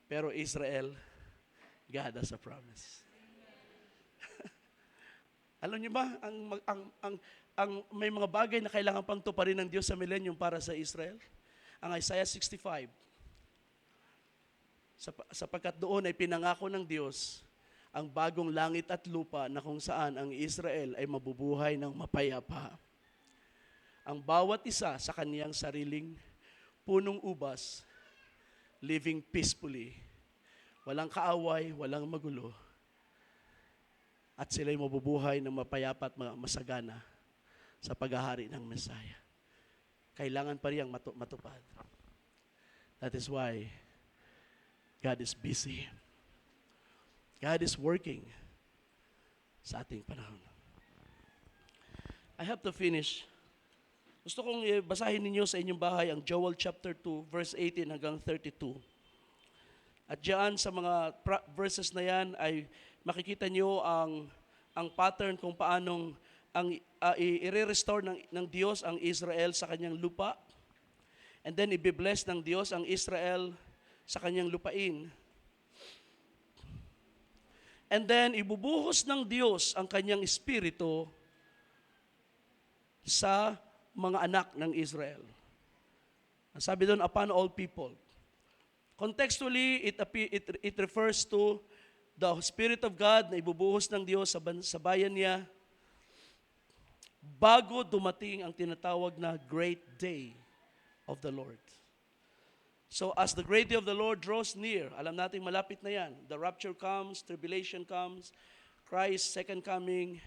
Pero Israel, God has a promise. Alam niyo ba, ang may mga bagay na kailangan pang tuparin ng Diyos sa millennium para sa Israel? Ang Isaiah 65. Sapagkat doon ay pinangako ng Diyos ang bagong langit at lupa na kung saan ang Israel ay mabubuhay ng mapayapa. Ang bawat isa sa kaniyang sariling punong ubas, living peacefully, walang kaaway, walang magulo, at sila'y mabubuhay ng mapayapa at masagana sa paghahari ng Messiah. Kailangan pa riyang matupad. That is why God is busy. God is working sa ating panahon. I have to finish. Gusto kong basahin ninyo sa inyong bahay ang Joel chapter 2, verse 18 hanggang 32. At diyan sa mga verses na yan ay makikita nyo ang pattern kung paanong i-restore ng Diyos ang Israel sa kanyang lupa. And then i-bless ng Diyos ang Israel sa kanyang lupain. And then ibubuhos ng Diyos ang kanyang espiritu sa mga anak ng Israel. Ang sabi doon, upon all people. Contextually, it refers to the Spirit of God na ibubuhos ng Diyos sa bayan niya bago dumating ang tinatawag na great day of the Lord. So as the great day of the Lord draws near, alam natin malapit na yan. The rapture comes, tribulation comes, Christ's second coming,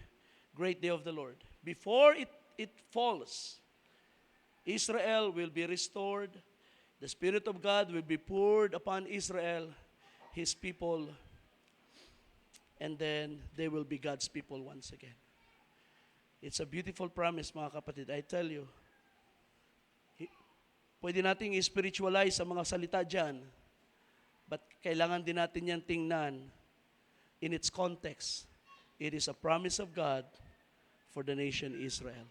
great day of the Lord. Before it falls, Israel will be restored. The Spirit of God will be poured upon Israel, His people, and then they will be God's people once again. It's a beautiful promise, mga kapatid. I tell you, pwede nating i-spiritualize sa mga salita dyan, but kailangan din natin yan tingnan in its context. It is a promise of God for the nation Israel.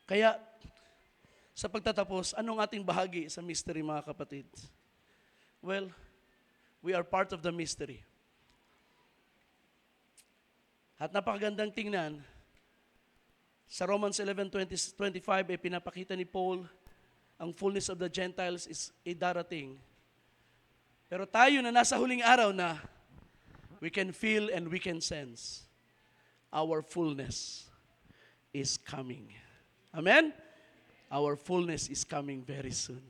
Kaya, sa pagtatapos, anong ating bahagi sa mystery, mga kapatid? Well, we are part of the mystery. At napakagandang tingnan, sa Romans 11:25 ay pinapakita ni Paul, ang fullness of the Gentiles is darating. Pero tayo na nasa huling araw na, we can feel and we can sense our fullness is coming. Amen? Our fullness is coming very soon.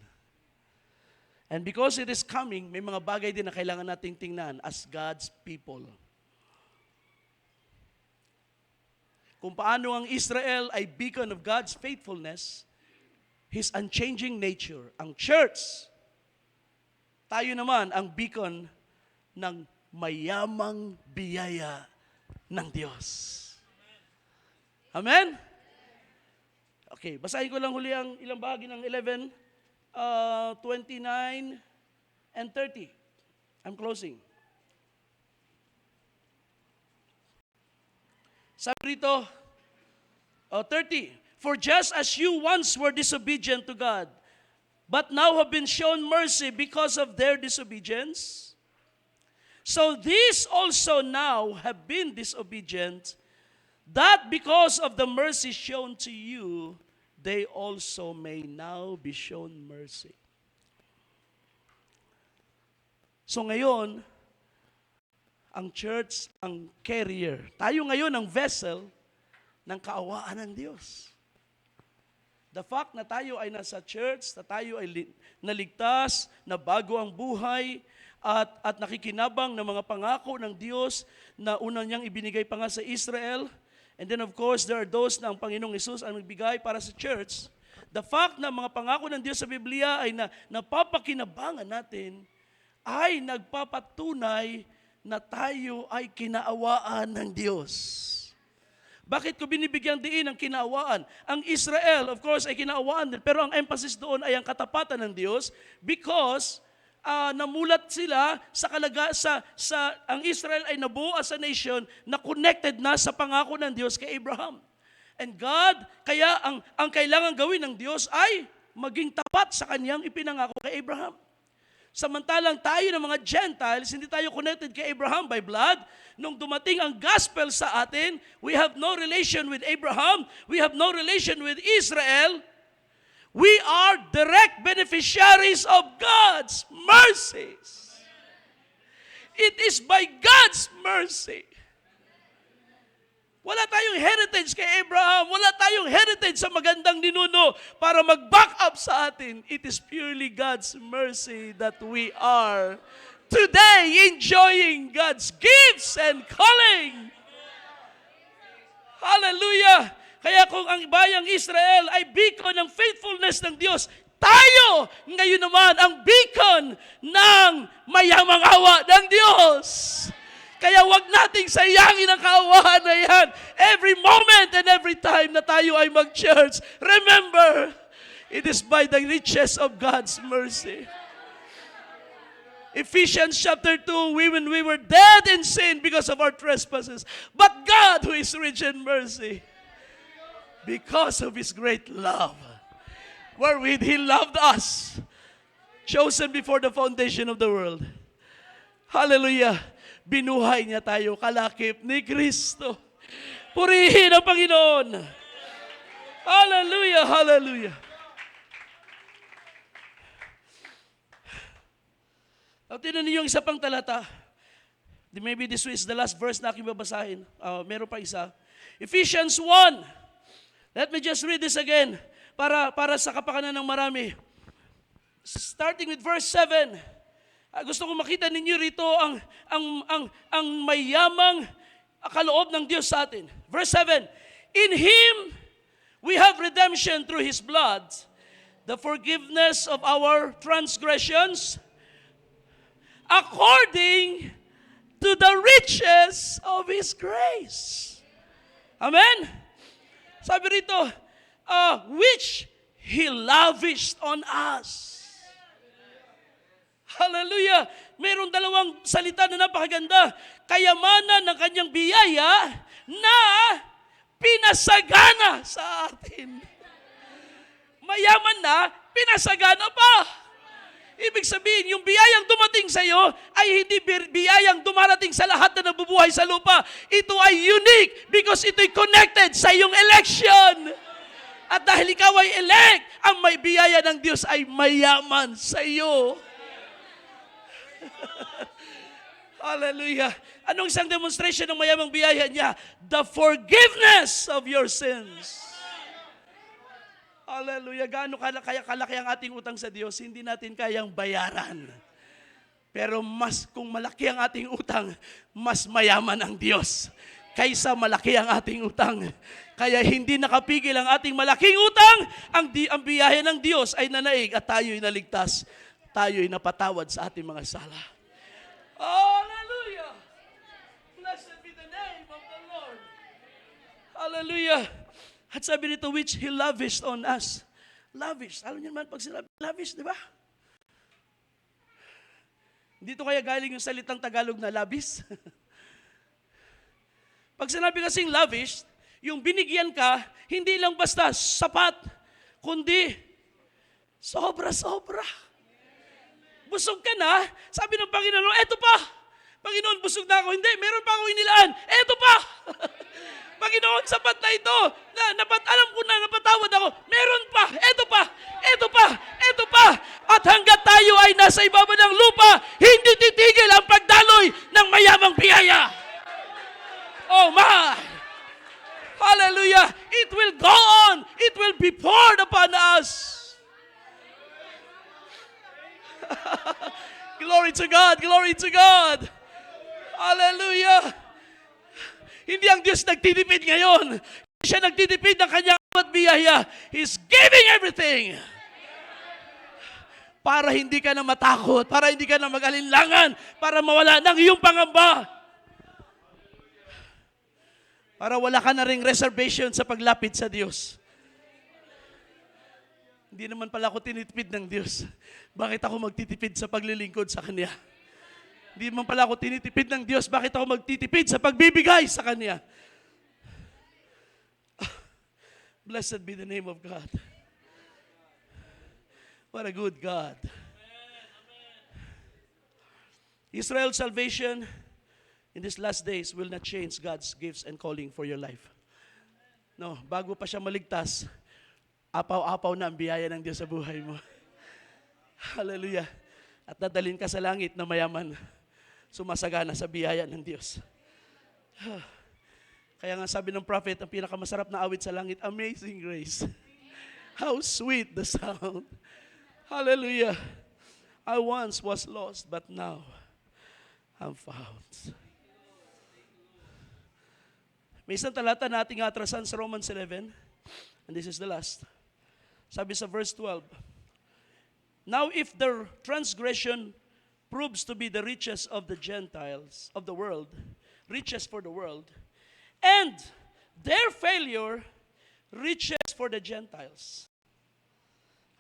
And because it is coming, may mga bagay din na kailangan nating tingnan as God's people. Kung paano ang Israel ay beacon of God's faithfulness, His unchanging nature. Ang church, tayo naman ang beacon ng mayamang biyaya ng Diyos. Amen? Okay, basahin ko lang huli ang ilang bahagi ng 11, 29, and 30. I'm closing. Sabi rito, 30, for just as you once were disobedient to God, but now have been shown mercy because of their disobedience, so these also now have been disobedient, that because of the mercy shown to you, they also may now be shown mercy. So ngayon, ang church, ang carrier. Tayo ngayon ang vessel ng kaawaan ng Diyos. The fact na tayo ay nasa church, na tayo ay naligtas, na bago ang buhay, at nakikinabang ng mga pangako ng Diyos na unang niyang ibinigay pa nga sa Israel. And then of course, there are those na ang Panginoong Hesus ang nagbigay para sa church. The fact na mga pangako ng Diyos sa Biblia ay napapakinabangan natin, ay nagpapatunay na tayo ay kinaawaan ng Diyos. Bakit ko binibigyan diin ang kinaawaan? Ang Israel, of course, ay kinaawaan din, pero ang emphasis doon ay ang katapatan ng Diyos because namulat sila ang Israel ay nabuo as a nation na connected na sa pangako ng Diyos kay Abraham. And God, kaya ang kailangan gawin ng Diyos ay maging tapat sa kanyang ipinangako kay Abraham. Samantalang tayo ng mga Gentiles, hindi tayo connected kay Abraham by blood. Nung dumating ang gospel sa atin, we have no relation with Abraham, we have no relation with Israel. We are direct beneficiaries of God's mercies. It is by God's mercy. Wala tayong heritage kay Abraham. Wala tayong heritage sa magandang ninuno para mag-back up sa atin. It is purely God's mercy that we are today enjoying God's gifts and calling. Hallelujah! Kaya kung ang bayang Israel ay beacon ng faithfulness ng Diyos, tayo ngayon naman ang beacon ng mayamang awa ng Diyos. Kaya wag nating sayangin ang kaawahan na yan. Every moment and every time na tayo ay mag-church, remember, it is by the riches of God's mercy. Ephesians chapter 2, when we were dead in sin because of our trespasses, but God who is rich in mercy, because of His great love, wherewith He loved us, chosen before the foundation of the world. Hallelujah! Binuhay niya tayo kalakip ni Kristo. Purihin ang Panginoon. Hallelujah, hallelujah. Now, tinan niyo yung isa pang talata. Maybe this is the last verse na aking babasahin. Meron pa isa. Ephesians 1. Let me just read this again para sa kapakanan ng marami. Starting with verse 7. Gusto ko makita ninyo rito ang mayamang kaloob ng Diyos sa atin. Verse 7, in Him we have redemption through His blood, the forgiveness of our transgressions, according to the riches of His grace. Amen? Sabi rito, which He lavished on us. Hallelujah! Mayroong dalawang salita na napakaganda. Kayamanan ng kanyang biyaya na pinasagana sa atin. mayaman na, pinasagana pa. Ibig sabihin, yung biyayang dumating sa iyo ay hindi biyayang dumarating sa lahat na nabubuhay sa lupa. Ito ay unique because ito'y connected sa iyong election. At dahil ikaw ay elect, ang may biyaya ng Diyos ay mayaman sa iyo. Hallelujah. Anong isang demonstration ng mayamang biyaya niya? The forgiveness of your sins. Hallelujah. Gaano kaya kalaki ang ating utang sa Diyos, hindi natin kayang bayaran. Pero kung malaki ang ating utang, mas mayaman ang Diyos kaysa malaki ang ating utang. Kaya hindi nakapigil ang ating malaking utang. Ang biyaya ng Diyos ay nanaig at tayo'y naligtas. Tayo'y napatawad sa ating mga sala. Hallelujah! Blessed be the name of the Lord. Hallelujah! At sabi nito, which He lavished on us. Lavish. Alam niyo naman pag sinabi, lavish, di ba? Dito kaya galing yung salitang Tagalog na labis? Pag sinabi kasing lavish, yung binigyan ka, hindi lang basta sapat, kundi sobra-sobra. Busog ka na, sabi ng Panginoon, eto pa. Panginoon, busog na ako. Hindi, meron pa akong inilaan. Eto pa. Panginoon, sapat na ito. Alam ko na, napatawad ako. Meron pa. Eto pa. Eto pa. Eto pa. At hanggat tayo ay nasa ibaba ng lupa, hindi titigil ang pagdaloy ng mayamang biyaya. Oh my! Hallelujah! It will go on. It will be poured upon us. Glory to God! Glory to God! Hallelujah! Hindi ang Diyos nagtitipid ngayon. Siya nagtitipid ng kanyang at biyaya. He's giving everything. Para hindi ka na matakot, para hindi ka na mag-alinlangan, para mawala ng iyong pangamba. Para wala ka na ring reservation sa paglapit sa Diyos. Hindi naman pala ako tinitipid ng Diyos. Bakit ako magtitipid sa paglilingkod sa Kanya? Hindi naman pala ako tinitipid ng Diyos. Bakit ako magtitipid sa pagbibigay sa Kanya? Blessed be the name of God. What a good God. Israel's salvation in these last days will not change God's gifts and calling for your life. No, bago pa siya maligtas, apaw-apaw na ang biyaya ng Diyos sa buhay mo. Hallelujah. At dadalhin ka sa langit na mayaman, sumasagana sa biyaya ng Diyos. Kaya nga sabi ng prophet, ang pinakamasarap na awit sa langit, Amazing Grace. How sweet the sound. Hallelujah. I once was lost, but now I'm found. May isang talata na ating atrasan sa Romans 11, and this is the last. Sabi sa verse 12, now if their transgression proves to be the riches of the Gentiles, of the world, riches for the world, and their failure, riches for the Gentiles,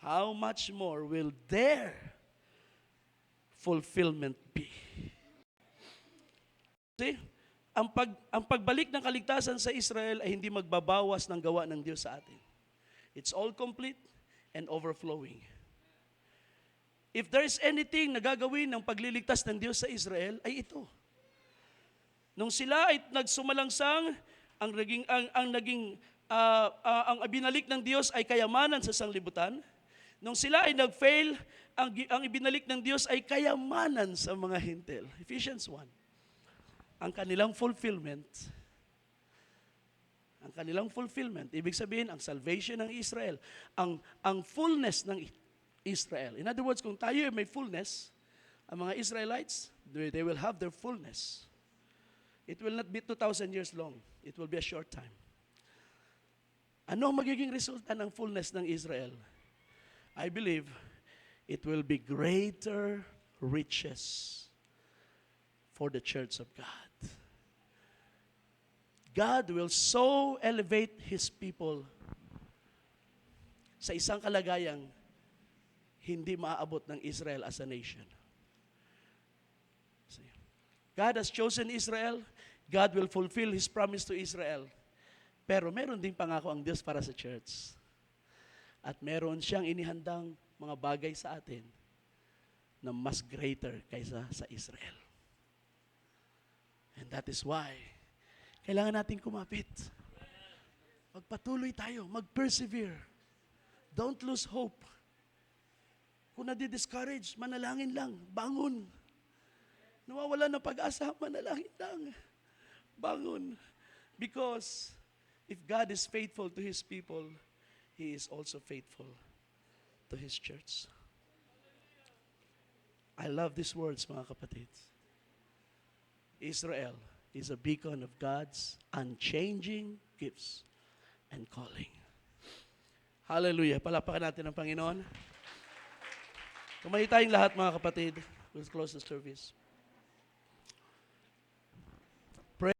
how much more will their fulfillment be? See? Ang pagbalik ng kaligtasan sa Israel ay hindi magbabawas ng gawa ng Diyos sa atin. It's all complete and overflowing. If there is anything na gagawin ng pagliligtas ng Diyos sa Israel, ay ito. Nung sila ay nagsumalangsang, ang ibinalik ng Diyos ay kayamanan sa sanglibutan. Nung sila ay nag-fail, ang ibinalik ng Diyos ay kayamanan sa mga hintil. Ephesians 1. Ang kanilang fulfillment, ibig sabihin, ang salvation ng Israel, ang fullness ng Israel. In other words, kung tayo may fullness, ang mga Israelites, they will have their fullness. It will not be 2,000 years long. It will be a short time. Ano ang magiging resulta ng fullness ng Israel? I believe it will be greater riches for the church of God. God will so elevate His people sa isang kalagayang hindi maaabot ng Israel as a nation. God has chosen Israel. God will fulfill His promise to Israel. Pero meron ding pangako ang Diyos para sa church. At meron siyang inihandang mga bagay sa atin na mas greater kaysa sa Israel. And that is why, kailangan natin kumapit. Magpatuloy tayo, mag-persevere. Don't lose hope. Kung nadi-discourage, manalangin lang, bangon. Nawawala ng pag-asa, manalangin lang. Bangon. Because if God is faithful to His people, He is also faithful to His church. I love these words, mga kapatid. Israel is a beacon of God's unchanging gifts and calling. Hallelujah. Palapakan natin ang Panginoon. Kumain tayong lahat, mga kapatid. We'll close the service.